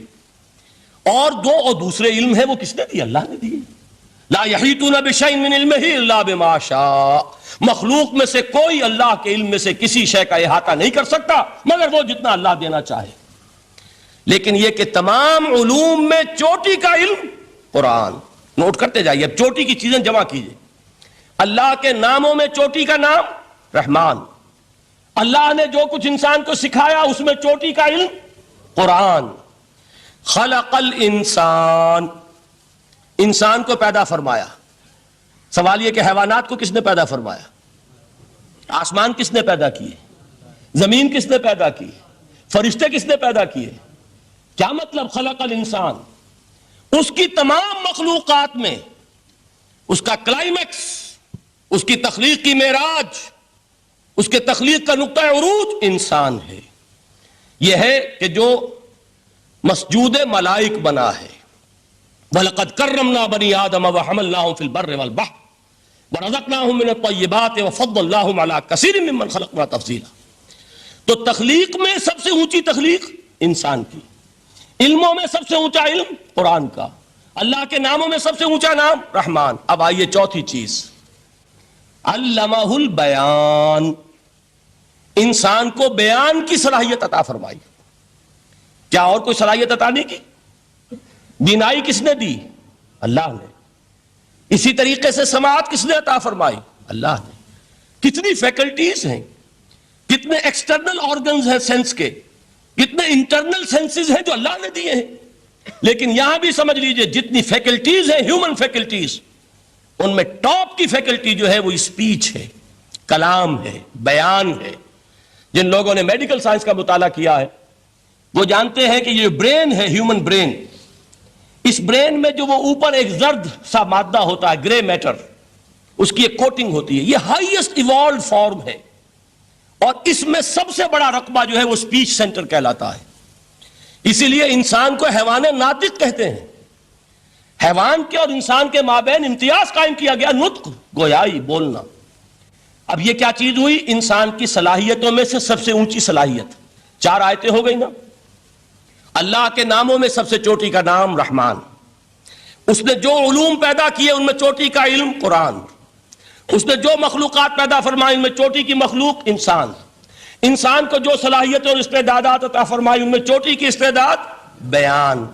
اور دوسرے علم ہے وہ کس نے دی؟ اللہ نے دی۔ لا یحیطون بشیء من علمہ الا بما شاء، مخلوق میں سے کوئی اللہ کے علم میں سے کسی شے کا احاطہ نہیں کر سکتا مگر وہ جتنا اللہ دینا چاہے۔ لیکن یہ کہ تمام علوم میں چوٹی کا علم قرآن۔ نوٹ کرتے جائیے، اب چوٹی کی چیزیں جمع کیجئے۔ اللہ کے ناموں میں چوٹی کا نام رحمان، اللہ نے جو کچھ انسان کو سکھایا اس میں چوٹی کا علم قرآن۔ خلق الانسان، انسان کو پیدا فرمایا۔ سوال یہ کہ حیوانات کو کس نے پیدا فرمایا؟ آسمان کس نے پیدا کیے؟ زمین کس نے پیدا کی؟ فرشتے کس نے پیدا کیے؟ کیا مطلب خلق الانسان؟ اس کی تمام مخلوقات میں اس کا کلائمیکس، اس کی تخلیق کی معراج، اس کے تخلیق کا نقطہ عروج انسان ہے۔ یہ ہے کہ جو مسجود ملائک بنا ہے۔ وَلَقَدْ كَرَّمْنَا بَنِي آدَمَ وَحَمَلْنَاهُمْ فِي الْبَرِّ وَالْبَحْرِ وَرَزَقْنَاهُمْ مِنَ الطَّيِّبَاتِ وَفَضَّلْنَاهُمْ عَلَى كَثِيرٍ مِّمَّنْ خَلَقْنَا تَفْضِيلًا۔ تو تخلیق میں سب سے اونچی تخلیق انسان کی، علموں میں سب سے اونچا علم قرآن کا، اللہ کے ناموں میں سب سے اونچا نام رحمان۔ اب آئیے چوتھی چیز، علمہ البیان، انسان کو بیان کی صلاحیت عطا فرمائی۔ کیا اور کوئی صلاحیت عطا نہیں کی؟ بینائی کس نے دی؟ اللہ نے۔ اسی طریقے سے سماعت کس نے عطا فرمائی؟ اللہ نے۔ کتنی فیکلٹیز ہیں، کتنے ایکسٹرنل آرگنز ہیں سینس کے، کتنے انٹرنل سینسز ہیں جو اللہ نے دیے ہیں. لیکن یہاں بھی سمجھ لیجئے جتنی فیکلٹیز ہیں ہیومن فیکلٹیز، ان میں ٹاپ کی فیکلٹی جو ہے وہ اسپیچ ہے، کلام ہے، بیان ہے. جن لوگوں نے میڈیکل سائنس کا مطالعہ کیا ہے وہ جانتے ہیں کہ یہ برین ہے، ہیومن برین، اس برین میں جو وہ اوپر ایک زرد سا مادہ ہوتا ہے، گرے میٹر، اس کی ایک کوٹنگ ہوتی ہے، یہ ہائیسٹ ایوالوڈ فارم ہے، اور اس میں سب سے بڑا رقبہ جو ہے وہ اسپیچ سینٹر کہلاتا ہے. اسی لیے انسان کو حیوان ناطق کہتے ہیں. حیوان کے اور انسان کے مابین امتیاز قائم کیا گیا، نطق، گویائی، بولنا. اب یہ کیا چیز ہوئی؟ انسان کی صلاحیتوں میں سے سب سے اونچی صلاحیت. 4 آیتیں ہو گئی نا. اللہ کے ناموں میں سب سے چوٹی کا نام رحمان. اس نے جو علوم پیدا کیے ان میں چوٹی کا علم قرآن. اس نے جو مخلوقات پیدا فرمائی ان میں چوٹی کی مخلوق انسان. انسان کو جو صلاحیت اور استعدادات عطا فرمائی ان میں چوٹی کی استعداد بیان.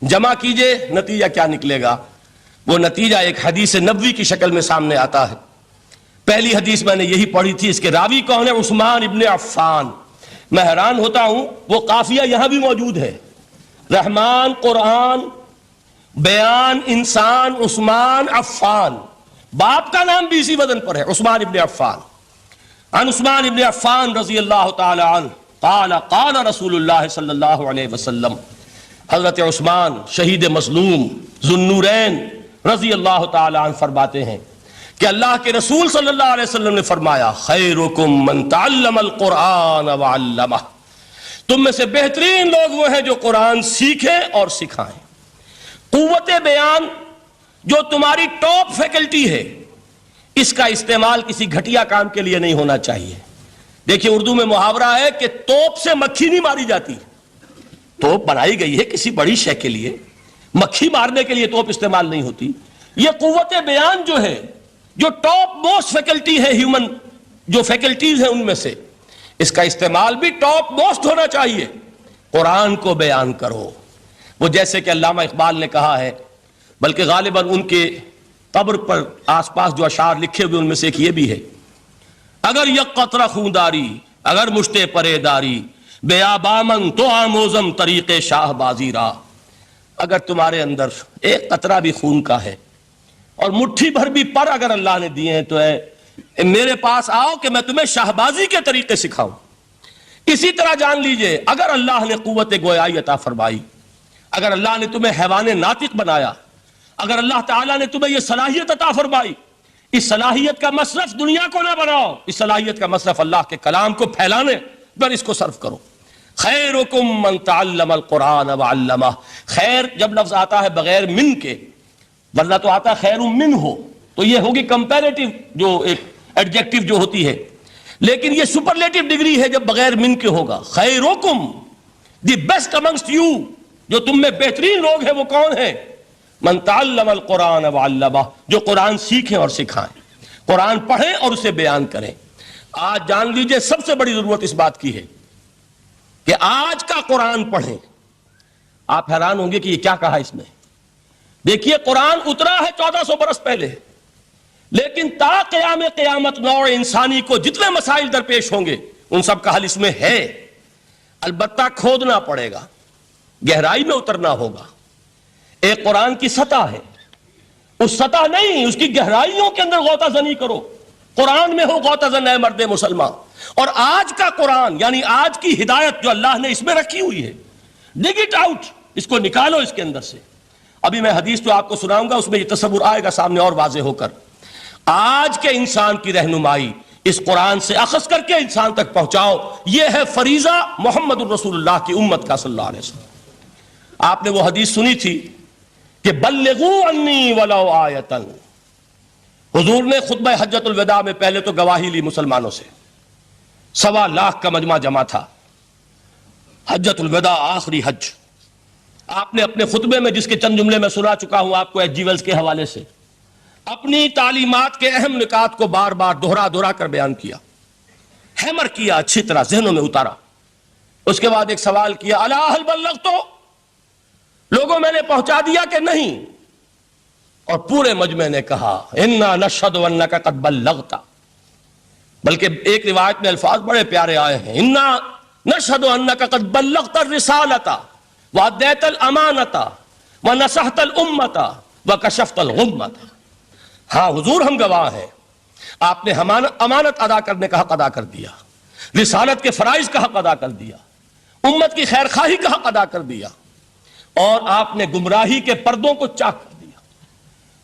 جمع کیجئے نتیجہ کیا نکلے گا؟ وہ نتیجہ ایک حدیث نبوی کی شکل میں سامنے آتا ہے. پہلی حدیث میں نے یہی پڑھی تھی، اس کے راوی کون ہے؟ عثمان ابن عفان. میں حیران ہوتا ہوں وہ قافیہ یہاں بھی موجود ہے، رحمان، قرآن، بیان، انسان، عثمان، عفان. باپ کا نام بھی اسی وزن پر ہے، عثمان ابن عفان. عن عثمان ابن عفان رضی اللہ تعالی عنہ قال قال رسول اللہ صلی اللہ علیہ وسلم. حضرت عثمان شہید مظلوم ذو النورین رضی اللہ تعالی عنہ فرماتے ہیں کہ اللہ کے رسول صلی اللہ علیہ وسلم نے فرمایا، خیرکم من تعلم القرآن وعلمہ. تم میں سے بہترین لوگ وہ ہیں جو قرآن سیکھیں اور سکھائیں. قوت بیان جو تمہاری ٹاپ فیکلٹی ہے، اس کا استعمال کسی گھٹیا کام کے لیے نہیں ہونا چاہیے. دیکھیے اردو میں محاورہ ہے کہ توپ سے مکھی نہیں ماری جاتی. توپ بنائی گئی ہے کسی بڑی شے کے لیے، مکھی مارنے کے لیے توپ استعمال نہیں ہوتی. یہ قوت بیان جو ہے، جو ٹاپ موسٹ فیکلٹی ہے ہیومن، جو فیکلٹیز ہیں ان میں سے، اس کا استعمال بھی ٹاپ موسٹ ہونا چاہیے. قرآن کو بیان کرو. وہ جیسے کہ علامہ اقبال نے کہا ہے، بلکہ غالباً ان کے قبر پر آس پاس جو اشعار لکھے ہوئے ان میں سے ایک یہ بھی ہے، اگر یک قطرہ خونداری، اگر مشتے پرے داری، بیابامن تو آموزم طریق شاہ بازی را. اگر تمہارے اندر ایک قطرہ بھی خون کا ہے اور مٹھی بھر بھی پر اگر اللہ نے دیے ہیں تو ہے میرے پاس آؤ کہ میں تمہیں شاہبازی کے طریقے سکھاؤں. اسی طرح جان لیجئے اگر اللہ نے قوت گویائی عطا فرمائی، اگر اللہ نے تمہیں حیوان ناطق بنایا، اگر اللہ تعالیٰ نے تمہیں یہ صلاحیت عطا فرمائی، اس صلاحیت کا مصرف دنیا کو نہ بناؤ، اس صلاحیت کا مصرف اللہ کے کلام کو پھیلانے پر اس کو صرف کرو. خیرکم من تعلم القرآن وعلمہ. خیر جب لفظ آتا ہے بغیر من کے، ورنہ تو آتا ہے خیر من ہو، تو یہ ہوگی کمپیریٹو جو ایک ایڈجیکٹو جو ہوتی ہے، لیکن یہ سپرلیٹو ڈگری ہے جب بغیر من کے ہوگا. خیرکم، دی بیسٹ امنگسٹ یو، جو تم میں بہترین لوگ ہیں وہ کون ہیں؟ من تعلم القرآن وعلمہ، جو قرآن سیکھیں اور سکھائیں، قرآن پڑھیں اور اسے بیان کریں. آج جان لیجئے سب سے بڑی ضرورت اس بات کی ہے کہ آج کا قرآن پڑھیں. آپ حیران ہوں گے کہ یہ کیا کہا اس میں. دیکھیے قرآن اترا ہے 1400 برس پہلے، لیکن تا قیام قیامت نوع انسانی کو جتنے مسائل درپیش ہوں گے ان سب کا حل اس میں ہے. البتہ کھودنا پڑے گا، گہرائی میں اترنا ہوگا. ایک قرآن کی سطح ہے، اس سطح نہیں، اس کی گہرائیوں کے اندر غوطہ زنی کرو. قرآن میں ہو غوطہ زن اے مرد مسلمان. اور آج کا قرآن یعنی آج کی ہدایت جو اللہ نے اس میں رکھی ہوئی ہے، ڈگ اٹ آؤٹ، اس کو نکالو اس کے اندر سے. ابھی میں حدیث تو آپ کو سناؤں گا، اس میں یہ تصور آئے گا سامنے اور واضح ہو کر. آج کے انسان کی رہنمائی اس قرآن سے اخذ کر کے انسان تک پہنچاؤ. یہ ہے فریضہ محمد الرسول اللہ کی امت کا صلی اللہ علیہ وسلم. آپ نے وہ حدیث سنی تھی کہ بلغوا انی ولو آیۃ. حضور نے خطبہ حجۃ الوداع میں پہلے تو گواہی لی مسلمانوں سے، 1.25 لاکھ کا مجمع جمع تھا. حجۃ الوداع آخری حج. آپ نے اپنے خطبے میں، جس کے چند جملے میں سنا چکا ہوں آپ کو ایچ جی ویلز کے حوالے سے، اپنی تعلیمات کے اہم نکات کو بار بار دہرا کر بیان کیا، ہیمر کیا، اچھی طرح ذہنوں میں اتارا. اس کے بعد ایک سوال کیا، الا هل بلغت؟ لوگوں میں نے پہنچا دیا کہ نہیں؟ اور پورے مجمع نے کہا انا نشہد انک قد بلغت. بلکہ ایک روایت میں الفاظ بڑے پیارے آئے ہیں، انا نشهد انك قد بلغت الرسالة واديت الامانة ونصحت الامة وكشفت الغمة. ہاں حضور ہم گواہ ہیں، آپ نے امانت ادا کرنے کا حق ادا کر دیا، رسالت کے فرائض کا حق ادا کر دیا، امت کی خیر خواہی کا حق ادا کر دیا، اور آپ نے گمراہی کے پردوں کو چاک کر دیا،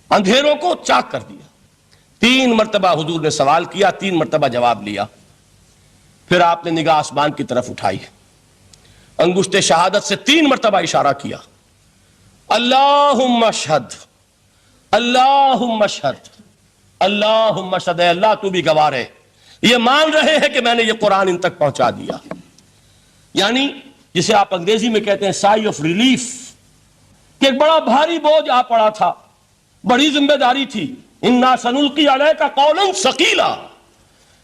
اندھیروں کو چاک کر دیا. 3 مرتبہ حضور نے سوال کیا، 3 مرتبہ جواب لیا. پھر آپ نے نگاہ آسمان کی طرف اٹھائی، انگشت شہادت سے 3 مرتبہ اشارہ کیا، اللہم اشہد، اللہم اشہد، اللہم اشہد، اے اللہ تو بھی گواہ ہے، یہ مان رہے ہیں کہ میں نے یہ قرآن ان تک پہنچا دیا. یعنی جسے آپ انگریزی میں کہتے ہیں سائی آف ریلیف، کہ ایک بڑا بھاری بوجھ آ پڑا تھا، بڑی ذمہ داری تھی. انا سنلقی علیک قولا ثقیلا،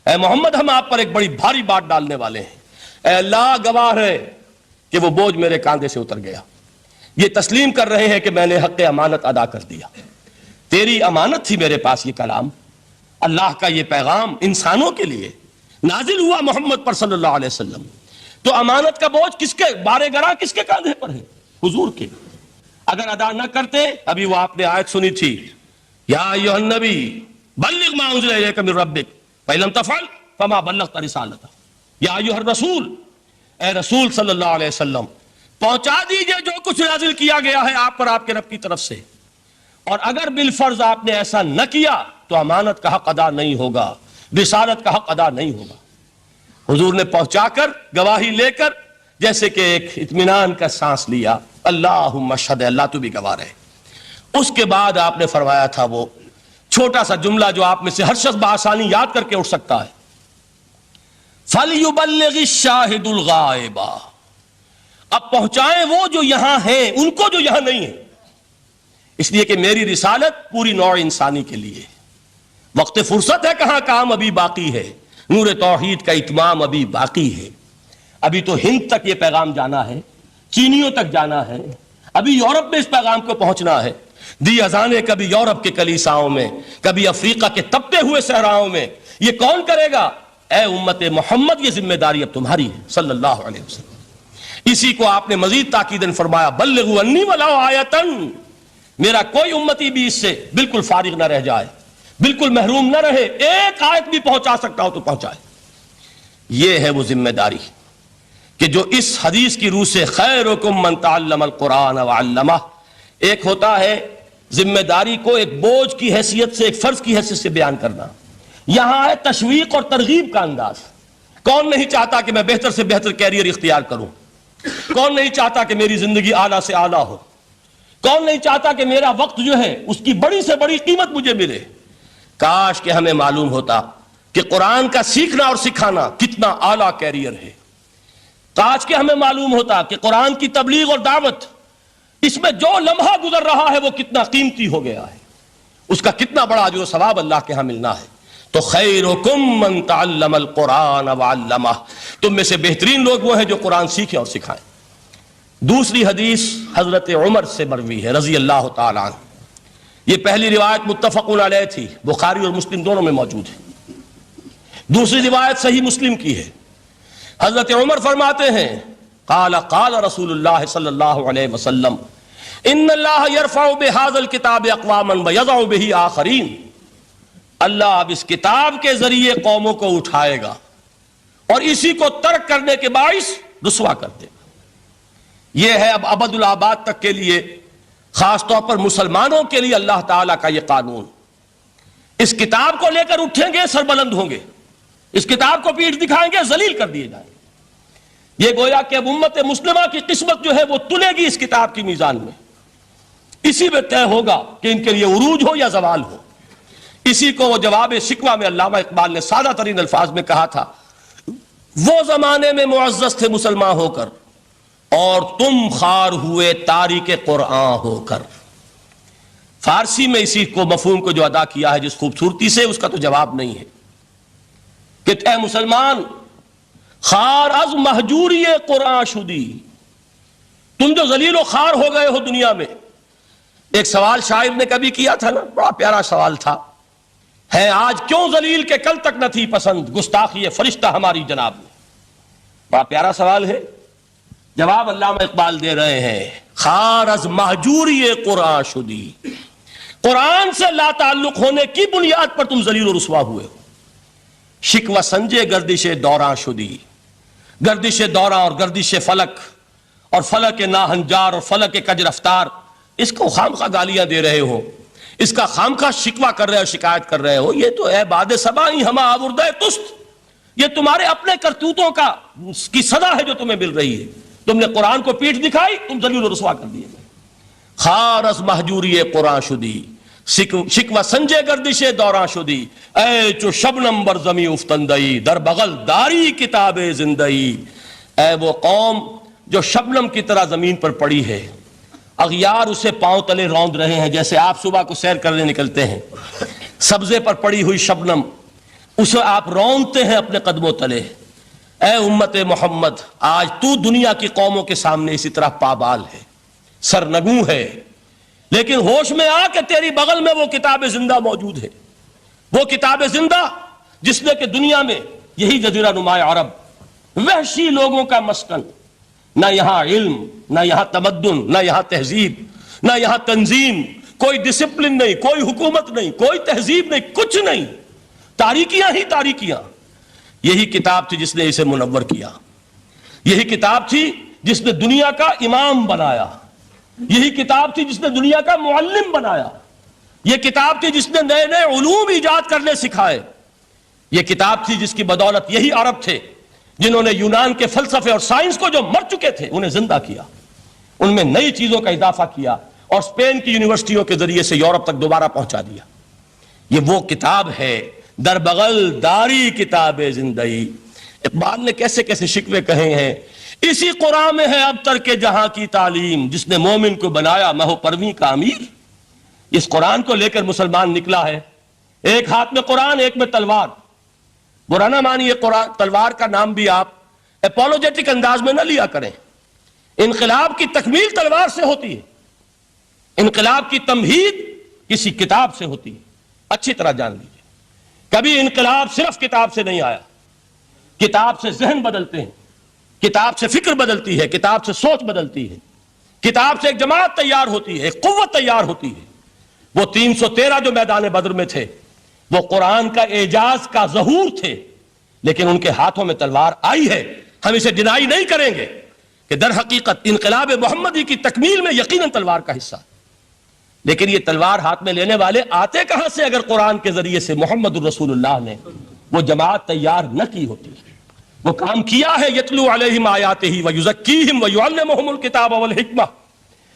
اے محمد ہم آپ پر ایک بڑی بھاری بات ڈالنے والے ہیں. اے اللہ گواہ ہے کہ وہ بوجھ میرے کاندھے سے اتر گیا. یہ تسلیم کر رہے ہیں کہ میں نے حق امانت ادا کر دیا. تیری امانت تھی میرے پاس یہ کلام، اللہ کا یہ پیغام انسانوں کے لیے نازل ہوا محمد پر صلی اللہ علیہ وسلم. تو امانت کا بوجھ کس کے بارے گرا، کس کے کاندھے پر ہے؟ حضور کے. اگر ادا نہ کرتے، ابھی وہ آپ نے آیت سنی تھی، یا ایھا النبی بلغ ما انزل الیک من ربک فإن لم تفعل فما بلغت رسالتہ. یا ایھا الرسول، اے رسول صلی اللہ علیہ وسلم پہنچا دیجئے جو کچھ نازل کیا گیا ہے آپ پر آپ کے رب کی طرف سے، اور اگر بالفرض آپ نے ایسا نہ کیا تو امانت کا حق ادا نہیں ہوگا، رسالت کا حق ادا نہیں ہوگا. حضور نے پہنچا کر گواہی لے کر جیسے کہ ایک اطمینان کا سانس لیا، اللہم اشہد، اللہ تو بھی گواہ رہے. اس کے بعد آپ نے فرمایا تھا وہ چھوٹا سا جملہ جو آپ میں سے ہر شخص بآسانی یاد کر کے اٹھ سکتا ہے، فَلْيُبَلِّغِ الشَّاهِدُ الْغَائِبَ. اب پہنچائیں وہ جو یہاں ہیں ان کو جو یہاں نہیں ہیں، اس لیے کہ میری رسالت پوری نوع انسانی کے لیے. وقت فرصت ہے کہاں، کام ابھی باقی ہے، نور توحید کا اتمام ابھی باقی ہے. ابھی تو ہند تک یہ پیغام جانا ہے، چینیوں تک جانا ہے، ابھی یورپ میں اس پیغام کو پہنچنا ہے. دی اذانیں کبھی یورپ کے کلیساؤں میں، کبھی افریقہ کے تپتے ہوئے صحراؤں میں. یہ کون کرے گا؟ اے امت محمد، یہ ذمہ داری اب تمہاری ہے صلی اللہ علیہ وسلم. اسی کو آپ نے مزید تاکیداً فرمایا، بلغوا انی ولو آیۃ، میرا کوئی امتی بھی اس سے بالکل فارغ نہ رہ جائے، بالکل محروم نہ رہے، ایک آیت بھی پہنچا سکتا ہو تو پہنچائے. یہ ہے وہ ذمہ داری کہ جو اس حدیث کی روح سے خیرکم من تعلم القرآن وعلمہ. ایک ہوتا ہے ذمہ داری کو ایک بوجھ کی حیثیت سے، ایک فرض کی حیثیت سے بیان کرنا. یہاں ہے تشویق اور ترغیب کا انداز. کون نہیں چاہتا کہ میں بہتر سے بہتر کیریئر اختیار کروں؟ کون نہیں چاہتا کہ میری زندگی اعلیٰ سے اعلیٰ ہو؟ کون نہیں چاہتا کہ میرا وقت جو ہے اس کی بڑی سے بڑی قیمت مجھے ملے؟ کاش کہ ہمیں معلوم ہوتا کہ قرآن کا سیکھنا اور سکھانا کتنا اعلیٰ کیریئر ہے. کاش کہ ہمیں معلوم ہوتا کہ قرآن کی تبلیغ اور دعوت، اس میں جو لمحہ گزر رہا ہے وہ کتنا قیمتی ہو گیا ہے، اس کا کتنا بڑا اجر و ثواب اللہ کے ہاں ملنا ہے. تو خیرکم من تعلم القرآن وعلمہ، تم میں سے بہترین لوگ وہ ہیں جو قرآن سیکھیں اور سکھائیں. دوسری حدیث حضرت عمر سے مروی ہے رضی اللہ تعالیٰ عنہ. یہ پہلی روایت متفق علیہ تھی، بخاری اور مسلم دونوں میں موجود ہے. دوسری روایت صحیح مسلم کی ہے. حضرت عمر فرماتے ہیں، قال قال رسول اللہ صلی اللہ علیہ وسلم ان اللہ یرفع بہذا الکتاب اقواما ویضع بہ آخرین. اللہ اب اس کتاب کے ذریعے قوموں کو اٹھائے گا اور اسی کو ترک کرنے کے باعث رسوا کر دے گا. یہ ہے اب ابد الآباد تک کے لیے، خاص طور پر مسلمانوں کے لیے اللہ تعالیٰ کا یہ قانون. اس کتاب کو لے کر اٹھیں گے سربلند ہوں گے، اس کتاب کو پیٹھ دکھائیں گے ذلیل کر دیے جائیں گے. یہ گویا کہ اب امت مسلمہ کی قسمت جو ہے وہ تلے گی اس کتاب کی میزان میں. اسی میں طے ہوگا کہ ان کے لیے عروج ہو یا زوال ہو. اسی کو وہ جواب شکوہ میں علامہ اقبال نے سادہ ترین الفاظ میں کہا تھا، وہ زمانے میں معزز تھے مسلمان ہو کر اور تم خار ہوئے تاریک قرآن ہو کر. فارسی میں اسی کو مفہوم کو جو ادا کیا ہے جس خوبصورتی سے، اس کا تو جواب نہیں ہے کہ اے مسلمان خار از مہجوری قرآن شدی، تم جو ذلیل و خار ہو گئے ہو دنیا میں. ایک سوال شاعر نے کبھی کیا تھا نا، بڑا پیارا سوال تھا، ہے آج کیوں ذلیل کہ کل تک نہ تھی پسند گستاخی فرشتہ ہماری جناب میں. بڑا پیارا سوال ہے، جواب علامہ اقبال دے رہے ہیں، خار از مہجوری قرآن شدی، قرآن سے لا تعلق ہونے کی بنیاد پر تم ذلیل و رسوا ہوئے ہو، شکوہ سنجے گردش دوراں شدی، گردش دوراں اور گردش فلک اور فلک ناہنجار اور فلک کج رفتار، اس کو خامخواہ گالیاں دے رہے ہو، اس کا خامخواہ شکوہ کر رہے ہو، شکایت کر رہے ہو، یہ تو اے باد صبائی ہما آوردہ تست، یہ تمہارے اپنے کرتوتوں کی سزا ہے جو تمہیں مل رہی ہے، تم نے قرآن کو پیٹھ دکھائی، تم ذلیل و رسوا کر دیے۔ خار از مہجوری قرآن شدی، شکوہ سنجے گردش دوراں شدی، اے چو شبنم بر زمیں افتندئی، در بغل داری کتاب زندئی، اے وہ قوم جو شبنم کی طرح زمین پر پڑی ہے، اغیار اسے پاؤں تلے روند رہے ہیں، جیسے آپ صبح کو سیر کرنے نکلتے ہیں، سبزے پر پڑی ہوئی شبنم اسے آپ روندتے ہیں اپنے قدموں تلے۔ اے امت محمد، آج تو دنیا کی قوموں کے سامنے اسی طرح پابال ہے، سرنگوں ہے، لیکن ہوش میں آ کہ تیری بغل میں وہ کتاب زندہ موجود ہے، وہ کتاب زندہ جس نے کہ دنیا میں یہی جزیرہ نما عرب، وحشی لوگوں کا مسکن، نہ یہاں علم، نہ یہاں تمدن، نہ یہاں تہذیب، نہ یہاں تنظیم، کوئی ڈسپلن نہیں، کوئی حکومت نہیں، کوئی تہذیب نہیں، کچھ نہیں، تاریکیاں ہی تاریکیاں۔ یہی کتاب تھی جس نے اسے منور کیا، یہی کتاب تھی جس نے دنیا کا امام بنایا، یہی کتاب تھی جس نے دنیا کا معلم بنایا، یہ کتاب تھی جس نے نئے نئے علوم ایجاد کرنے سکھائے، یہ کتاب تھی جس کی بدولت یہی عرب تھے جنہوں نے یونان کے فلسفے اور سائنس کو جو مر چکے تھے انہیں زندہ کیا، ان میں نئی چیزوں کا اضافہ کیا اور اسپین کی یونیورسٹیوں کے ذریعے سے یورپ تک دوبارہ پہنچا دیا۔ یہ وہ کتاب ہے، در بغل داری کتاب زندئی۔ اقبال نے کیسے کیسے شکوے کہے ہیں، اسی قرآن میں ہے اب ترک جہاں کی تعلیم، جس نے مومن کو بنایا مہو پرویں کا امیر۔ اس قرآن کو لے کر مسلمان نکلا ہے، ایک ہاتھ میں قرآن، ایک میں تلوار۔ برا نہ مانیے، قرآن تلوار کا نام بھی آپ اپولوجیٹک انداز میں نہ لیا کریں۔ انقلاب کی تکمیل تلوار سے ہوتی ہے، انقلاب کی تمہید کسی کتاب سے ہوتی ہے، اچھی طرح جان لیجیے۔ کبھی انقلاب صرف کتاب سے نہیں آیا، کتاب سے ذہن بدلتے ہیں، کتاب سے فکر بدلتی ہے، کتاب سے سوچ بدلتی ہے، کتاب سے ایک جماعت تیار ہوتی ہے، ایک قوت تیار ہوتی ہے۔ وہ 313 جو میدان بدر میں تھے وہ قرآن کا اعجاز کا ظہور تھے، لیکن ان کے ہاتھوں میں تلوار آئی ہے۔ ہم اسے ڈینائی نہیں کریں گے کہ در حقیقت انقلاب محمدی کی تکمیل میں یقیناً تلوار کا حصہ، لیکن یہ تلوار ہاتھ میں لینے والے آتے کہاں سے اگر قرآن کے ذریعے سے محمد الرسول اللہ نے وہ جماعت تیار نہ کی ہوتی، وہ کام کیا ہے، یتلو علیہم آیاتہ ویزکیہم ویعلمہم الکتاب والحکمہ،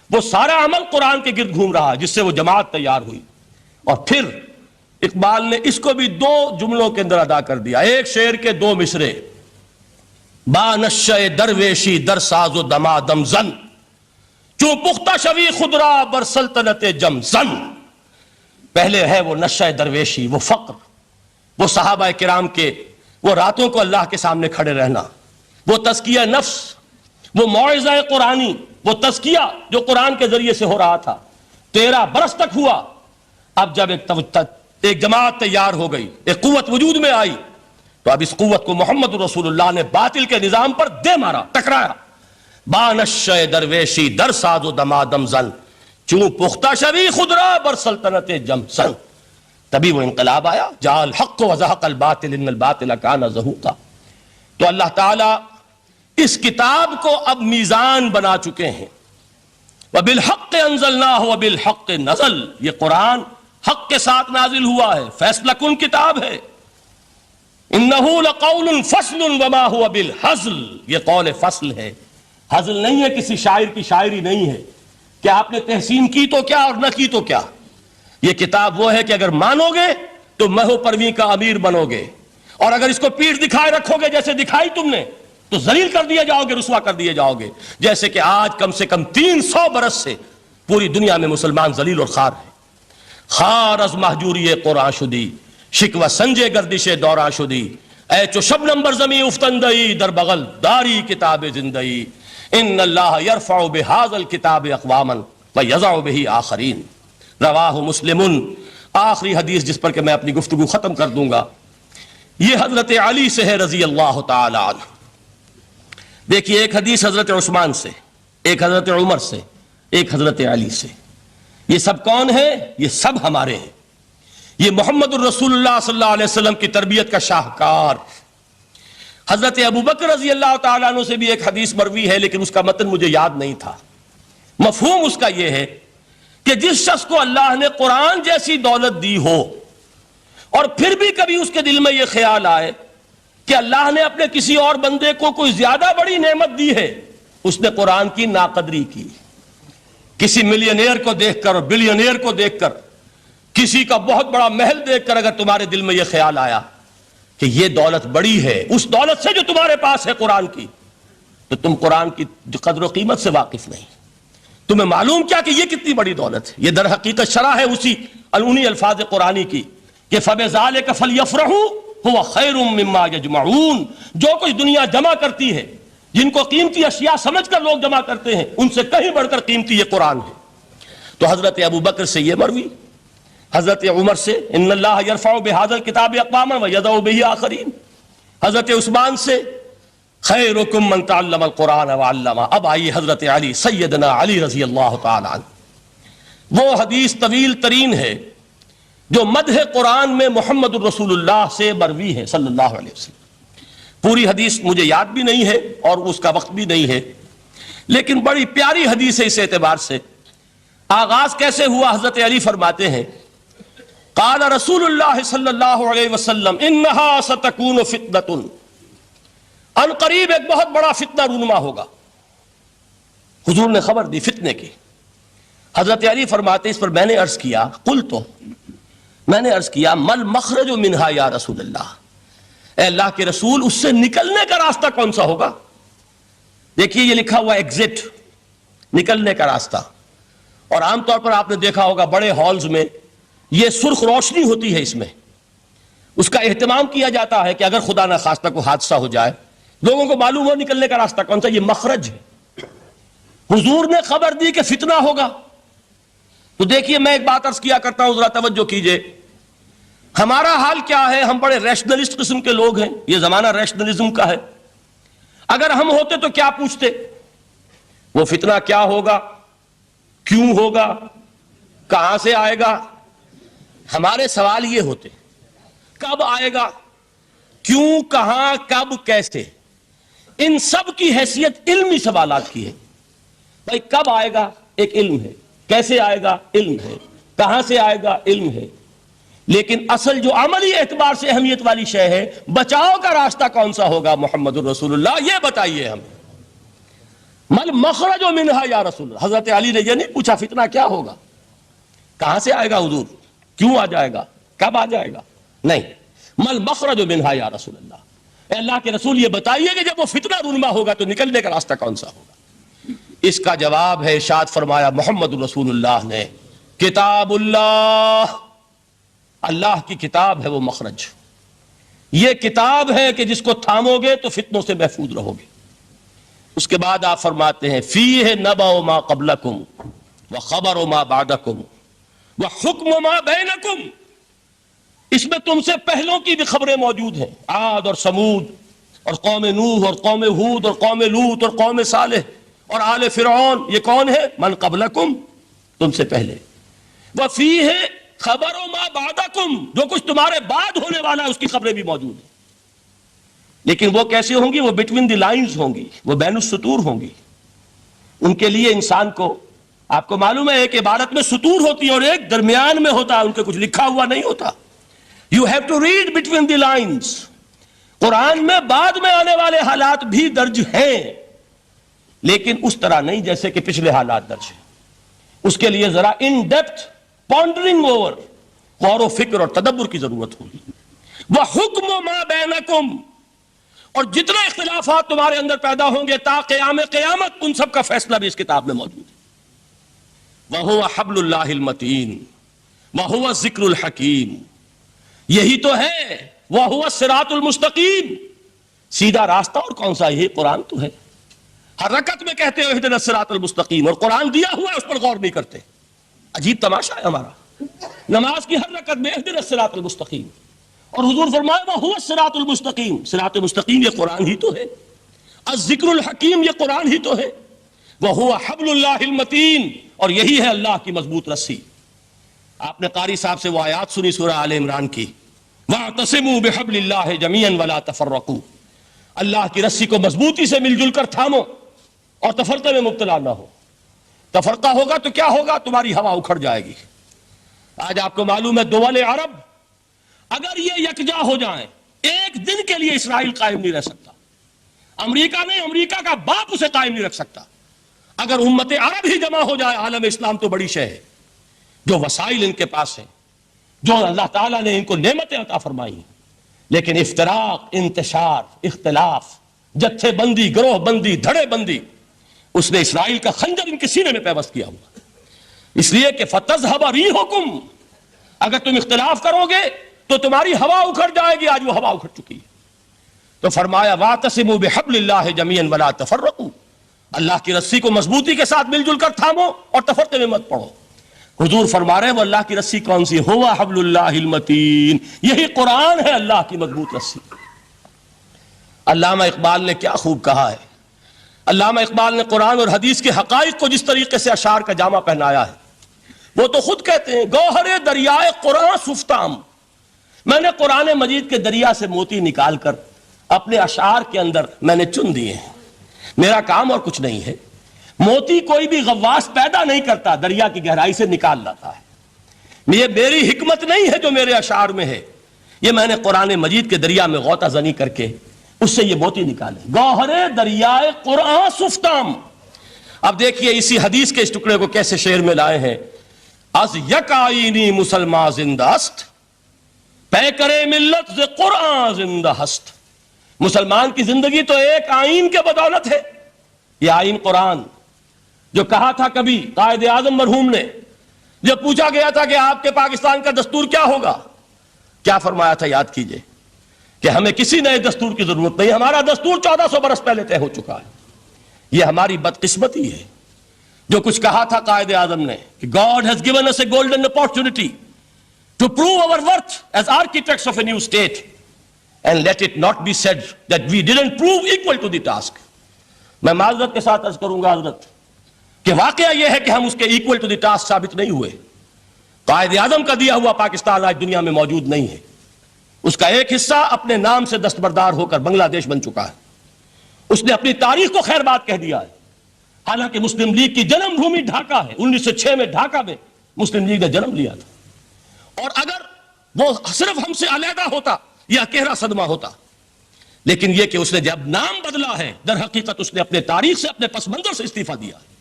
وہ سارا عمل قرآن کے گرد گھوم رہا جس سے وہ جماعت تیار ہوئی۔ اور پھر اقبال نے اس کو بھی 2 جملوں کے اندر ادا کر دیا، ایک شعر کے 2 مصرے، با نشہ درویشی در ساز و دمادم زن، چوں پختہ شوی خدرا بر سلطنت جم زن۔ پہلے ہے وہ نشہ درویشی، وہ فقر، وہ صحابہ کرام کے وہ راتوں کو اللہ کے سامنے کھڑے رہنا، وہ تزکیہ نفس، وہ موعظہ قرآنی، وہ تزکیہ جو قرآن کے ذریعے سے ہو رہا تھا 13 برس تک ہوا۔ اب جب ایک جماعت تیار ہو گئی، ایک قوت وجود میں آئی، تو اب اس قوت کو محمد رسول اللہ نے باطل کے نظام پر دے مارا، ٹکرایا۔ بانشہ درویشی در ساز و دمادم زن، چوں پختہ شوی خدرا بر سلطنت جم زن۔ تبھی وہ انقلاب آیا، جاء الحق وزہق الباطل ان الباطل کان زہوقا۔ تو اللہ تعالیٰ اس کتاب کو اب میزان بنا چکے ہیں، وبالحق انزلناہ وبالحق نزل، یہ قرآن حق کے ساتھ نازل ہوا ہے، فیصلہ کن کتاب ہے۔ انہ لقول فصل وما هو بالہزل، یہ قول فصل ہے، ہزل نہیں ہے، کسی شاعر کی شاعری نہیں ہے کہ آپ نے تحسین کی تو کیا اور نہ کی تو کیا۔ یہ کتاب وہ ہے کہ اگر مانو گے تو مہو پرویں کا امیر بنو گے، اور اگر اس کو پیٹھ دکھائے رکھو گے جیسے دکھائی تم نے تو ذلیل کر دیے جاؤ گے، رسوا کر دیے جاؤ گے، جیسے کہ آج کم سے کم 300 برس سے پوری دنیا میں مسلمان ذلیل اور خوار ہیں۔ خار از مہجوری قرآن شدی، شکوہ سنجے گردش دوراں شدی، اے چو شبنم بر زمیں افتندئی، در بغل داری کتاب زندئی، ان اللہ یرفع بہذا الکتاب اقواما ویضع بہ آخرین۔ رواہ مسلم۔ آخری حدیث جس پر کہ میں اپنی گفتگو ختم کر دوں گا، یہ حضرت علی سے ہے رضی اللہ تعالی عنہ۔ دیکھیے ایک حدیث حضرت عثمان سے، ایک حضرت عمر سے، ایک حضرت علی سے. یہ سب کون ہیں؟ یہ سب ہمارے ہیں. یہ محمد الرسول اللہ صلی اللہ علیہ وسلم کی تربیت کا شاہکار. حضرت ابو بکر رضی اللہ تعالیٰ عنہ سے بھی ایک حدیث مروی ہے، لیکن اس کا متن مجھے یاد نہیں تھا. مفہوم اس کا یہ ہے کہ جس شخص کو اللہ نے قرآن جیسی دولت دی ہو اور پھر بھی کبھی اس کے دل میں یہ خیال آئے کہ اللہ نے اپنے کسی اور بندے کو کوئی زیادہ بڑی نعمت دی ہے، اس نے قرآن کی ناقدری کی. کسی ملینئر کو دیکھ کر اور بلینئر کو دیکھ کر، کسی کا بہت بڑا محل دیکھ کر اگر تمہارے دل میں یہ خیال آیا کہ یہ دولت بڑی ہے اس دولت سے جو تمہارے پاس ہے قرآن کی، تو تم قرآن کی قدر و قیمت سے واقف نہیں. تمہیں معلوم کیا کہ یہ کتنی بڑی دولت ہے. یہ در حقیقت شرح ہے انہی الفاظ قرآنی کی کہ فَبِذَلِكَ فَلْيَفْرَحُوا هُوَ خَيْرٌ مِّمَّا يَجْمَعُونَ. جو کچھ دنیا جمع کرتی ہے، جن کو قیمتی اشیاء سمجھ کر لوگ جمع کرتے ہیں، ان سے کہیں بڑھ کر قیمتی یہ قرآن ہے. تو حضرت ابو بکر سے یہ مروی، حضرت عمر سے ان اللہ یرفع بہذا الکتاب اقواما ویضع بہ آخرین، حضرت عثمان سے خیرکم من تعلم القرآن وعلمہ. اب آئیے حضرت علی، سیدنا علی رضی اللہ تعالی عنہ. وہ حدیث طویل ترین ہے جو مدح قرآن میں محمد الرسول اللہ سے مروی ہے صلی اللہ علیہ وسلم. پوری حدیث مجھے یاد بھی نہیں ہے اور اس کا وقت بھی نہیں ہے، لیکن بڑی پیاری حدیث ہے اس اعتبار سے. آغاز کیسے ہوا؟ حضرت علی فرماتے ہیں قال رسول اللہ صلی اللہ علیہ وسلم انہا ستکون فتنۃ، ان قریب ایک بہت بڑا فتنہ رونما ہوگا. حضور نے خبر دی فتنے کی. حضرت علی فرماتے اس پر میں نے عرض کیا میں نے عرض کیا مل مخرج منہا یا رسول اللہ، اے اللہ کے رسول اس سے نکلنے کا راستہ کون سا ہوگا؟ دیکھیے یہ لکھا ہوا ایگزٹ، نکلنے کا راستہ. اور عام طور پر آپ نے دیکھا ہوگا بڑے ہالز میں یہ سرخ روشنی ہوتی ہے، اس میں اس کا اہتمام کیا جاتا ہے کہ اگر خدا نہ خواستہ کو حادثہ ہو جائے لوگوں کو معلوم ہو نکلنے کا راستہ کون سا. یہ مخرج ہے. حضور نے خبر دی کہ فتنہ ہوگا. تو دیکھیے میں ایک بات عرض کیا کرتا ہوں، ذرا توجہ کیجئے. ہمارا حال کیا ہے؟ ہم بڑے ریشنلسٹ قسم کے لوگ ہیں، یہ زمانہ ریشنلزم کا ہے. اگر ہم ہوتے تو کیا پوچھتے؟ وہ فتنہ کیا ہوگا، کیوں ہوگا، کہاں سے آئے گا؟ ہمارے سوال یہ ہوتے، کب آئے گا، کیوں، کہاں، کب، کیسے. ان سب کی حیثیت علمی سوالات کی ہے. بھائی کب آئے گا ایک علم ہے، کیسے آئے گا علم ہے، کہاں سے آئے گا علم ہے، لیکن اصل جو عملی اعتبار سے اہمیت والی شے ہے، بچاؤ کا راستہ کون سا ہوگا محمد الرسول اللہ، یہ بتائیے ہمیں. مل مخرج منہا یا رسول اللہ. حضرت علی نے یہ نہیں پوچھا فتنہ کیا ہوگا، کہاں سے آئے گا حضور، کیوں آ جائے گا، کب آ جائے گا، نہیں. مل مخرج منہا یا رسول اللہ، اے اللہ کے رسول یہ بتائیے کہ جب وہ فتنہ رونما ہوگا تو نکلنے کا راستہ کون سا ہوگا. اس کا جواب ہے، ارشاد فرمایا محمد الرسول اللہ نے، کتاب اللہ، اللہ کی کتاب ہے وہ مخرج. یہ کتاب ہے کہ جس کو تھامو گے تو فتنوں سے محفوظ رہو گے. اس کے بعد آپ فرماتے ہیں فیہ نبأ ما قبلکم وخبر ما بعدکم وحکم ما بینکم. اس میں تم سے پہلوں کی بھی خبریں موجود ہیں، عاد اور سمود اور قوم نوح اور قوم ہود اور قوم لوط اور قوم صالح اور آل فرعون. یہ کون ہے؟ من قبلکم، تم سے پہلے. وفیہ خبر ما بعدکم، جو کچھ تمہارے بعد ہونے والا ہے اس کی خبریں بھی موجود ہیں. لیکن وہ کیسے ہوں گی؟ وہ بٹوین دی لائنز ہوں گی، وہ بین السطور ہوں گی. ان کے لیے انسان کو، آپ کو معلوم ہے ایک عبارت میں سطور ہوتی ہے اور ایک درمیان میں ہوتا ہے، ان کے کچھ لکھا ہوا نہیں ہوتا. You have to read between the lines. قرآن میں بعد میں آنے والے حالات بھی درج ہیں، لیکن اس طرح نہیں جیسے کہ پچھلے حالات درج ہیں. اس کے لیے ذرا ان ڈیپتھ پونڈرنگ اوور، غور و فکر اور تدبر کی ضرورت ہوگی. وَحُکْمُ مَا بَيْنَكُمْ، اور جتنے اختلافات تمہارے اندر پیدا ہوں گے تا قیام قیامت، ان سب کا فیصلہ بھی اس کتاب میں موجود ہے. وَهُوَ حَبْلُ اللَّهِ الْمَتِينُ وَهُوَ الذِّكْرُ الْحَكِيمُ. یہی تو ہے وَهُوَ الصِّرَاطُ الْمُسْتَقِيمُ. سیدھا راستہ اور کون سا؟ یہی قرآن تو ہے. ہر رکعت میں کہتے ہو اهْدِنَا الصِّرَاطَ الْمُسْتَقِيمُ، اور قرآن دیا ہوا ہے اس پر غور نہیں کرتے. عجیب تماشا ہے ہمارا. نماز کی ہر رکعت میں اهْدِنَا الصِّرَاطَ الْمُسْتَقِيمُ، اور حضور فرمایا وَهُوَ الصِّرَاطُ الْمُسْتَقِيمُ. صراط مستقیم یہ قرآن ہی تو ہے. الذکر الحکیم یہ قرآن ہی تو ہے، وَهُوَ حَبْلُ اللَّهِ الْمَتِينُ، اور یہی ہے اللہ کی مضبوط رسی۔ آپ نے قاری صاحب سے وہ آیات سنی سورہ آل عمران کی، وَاعْتَصِمُوا بِحَبْلِ اللَّهِ جَمِيعًا وَلَا تَفَرَّقُوا، اللہ کی رسی کو مضبوطی سے مل جل کر تھامو اور تفرقے میں مبتلا نہ ہو۔ تفرقہ ہوگا تو کیا ہوگا؟ تمہاری ہوا اکھڑ جائے گی۔ آج آپ کو معلوم ہے دول عرب اگر یہ یکجا ہو جائیں، ایک دن کے لیے اسرائیل قائم نہیں رہ سکتا۔ امریکہ نہیں، امریکہ کا باپ اسے قائم نہیں رکھ سکتا۔ اگر امت عرب ہی جمع ہو جائے، عالم اسلام تو بڑی شے ہے۔ جو وسائل ان کے پاس ہیں، جو اللہ تعالیٰ نے ان کو نعمتیں عطا فرمائی ہیں، لیکن افتراق، انتشار، اختلاف، جتھے بندی، گروہ بندی، دھڑے بندی، اس نے اسرائیل کا خنجر ان کے سینے میں پیوست کیا ہوا۔ اس لیے کہ فَتَذْهَبَ رِيحُكُمْ، اگر تم اختلاف کرو گے تو تمہاری ہوا اکھڑ جائے گی۔ آج وہ ہوا اکھڑ چکی ہے۔ تو فرمایا وَاعْتَصِمُوا بِحَبْلِ اللَّهِ جَمِيعًا وَلَا تَفَرَّقُوا، اللہ کی رسی کو مضبوطی کے ساتھ مل جل کر تھامو اور تفرقے میں مت پڑو۔ حضور فرما رہے ہیں وہ اللہ کی رسی کون سی؟ هُوَ حَبْلُ اللَّهِ الْمَتِينُ، یہی قرآن ہے اللہ کی مضبوط رسی۔ علامہ اقبال نے کیا خوب کہا ہے۔ علامہ اقبال نے قرآن اور حدیث کے حقائق کو جس طریقے سے اشعار کا جامع پہنایا ہے، وہ تو خود کہتے ہیں گوہر دریائے قرآن سفتام، میں نے قرآن مجید کے دریا سے موتی نکال کر اپنے اشعار کے اندر میں نے چن دیے ہیں۔ میرا کام اور کچھ نہیں ہے۔ موتی کوئی بھی غواص پیدا نہیں کرتا، دریا کی گہرائی سے نکال لاتا ہے۔ یہ میری حکمت نہیں ہے جو میرے اشعار میں ہے، یہ میں نے قرآن مجید کے دریا میں غوطہ زنی کر کے اس سے یہ موتی نکالے۔ گوہر دریائے قرآن سفتام۔ اب دیکھیے اسی حدیث کے اس ٹکڑے کو کیسے شعر میں لائے ہیں۔ از یک آئینی مسلمان زندہ است، پے کرے ملت ز قرآن زندہ ہست۔ مسلمان کی زندگی تو ایک آئین کے بدولت ہے، یہ آئین قرآن۔ جو کہا تھا کبھی قائد اعظم مرحوم نے، جب پوچھا گیا تھا کہ آپ کے پاکستان کا دستور کیا ہوگا، کیا فرمایا تھا؟ یاد کیجئے کہ ہمیں کسی نئے دستور کی ضرورت نہیں، ہمارا دستور 1400 برس پہلے طے ہو چکا ہے۔ یہ ہماری بدقسمتی ہے جو کچھ کہا تھا قائد اعظم نے کہ God has given us a golden opportunity to prove our worth as architects of a new state, and let it not be said that we didn't prove equal to the task۔ میں معذرت کے ساتھ عرض کروں گا حضرت کہ واقعہ یہ ہے کہ ہم اس کے equal to the task ثابت نہیں ہوئے۔ قائد اعظم کا دیا ہوا پاکستان آج دنیا میں موجود نہیں ہے، اس کا ایک حصہ اپنے نام سے دستبردار ہو کر بنگلہ دیش بن چکا ہے۔ اس نے اپنی تاریخ کو خیر بات کہہ دیا ہے، حالانکہ مسلم لیگ کی جنم بھومی ڈھاکہ ہے۔ 1906 میں ڈھاکہ میں مسلم لیگ نے جنم لیا تھا، اور اگر وہ صرف ہم سے علیحدہ ہوتا یہ اکیلا صدمہ ہوتا، لیکن یہ کہ اس نے جب نام بدلا ہے، در حقیقت اس نے اپنے تاریخ سے، اپنے پس منظر سے استعفیٰ دیا ہے۔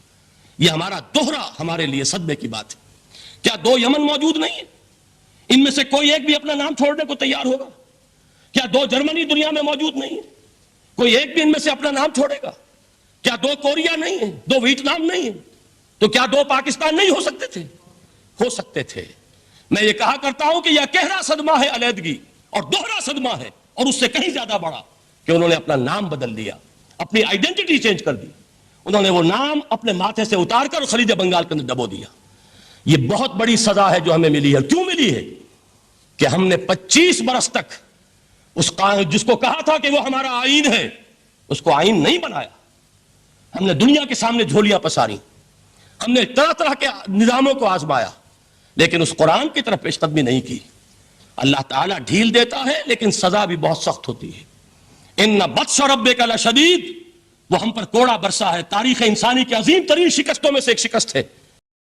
یہ ہمارا دوہرا ہمارے لیے صدمے کی بات ہے۔ کیا دو یمن موجود نہیں ہیں؟ ان میں سے کوئی ایک بھی اپنا نام چھوڑنے کو تیار ہوگا؟ کیا دو جرمنی دنیا میں موجود نہیں ہیں؟ کوئی ایک بھی ان میں سے اپنا نام چھوڑے گا؟ کیا دو کوریا نہیں ہیں؟ دو ویتنام نہیں ہیں؟ تو کیا دو پاکستان نہیں ہو سکتے تھے؟ ہو سکتے تھے۔ میں یہ کہا کرتا ہوں کہ یہ گہرا صدمہ ہے علیحدگی، اور دوہرا صدمہ ہے، اور اس سے کہیں زیادہ بڑا کہ انہوں نے اپنا نام بدل دیا، اپنی آئیڈینٹی چینج کر دی۔ انہوں نے وہ نام اپنے ماتھے سے اتار کر خلیج بنگال کے اندر دبو دیا۔ یہ بہت بڑی سزا ہے جو ہمیں ملی ہے۔ کیوں ملی ہے؟ کہ ہم نے 25 برس تک اس جس کو کہا تھا کہ وہ ہمارا آئین ہے، اس کو آئین نہیں بنایا۔ ہم نے دنیا کے سامنے جھولیاں پساری، ہم نے طرح طرح کے نظاموں کو آزمایا، لیکن اس قرآن کی طرف پیش قدمی نہیں کی۔ اللہ تعالیٰ ڈھیل دیتا ہے لیکن سزا بھی بہت سخت ہوتی ہے۔ ان بطش ربک لشدید، وہ ہم پر کوڑا برسا ہے۔ تاریخ انسانی کی عظیم ترین شکستوں میں سے ایک شکست ہے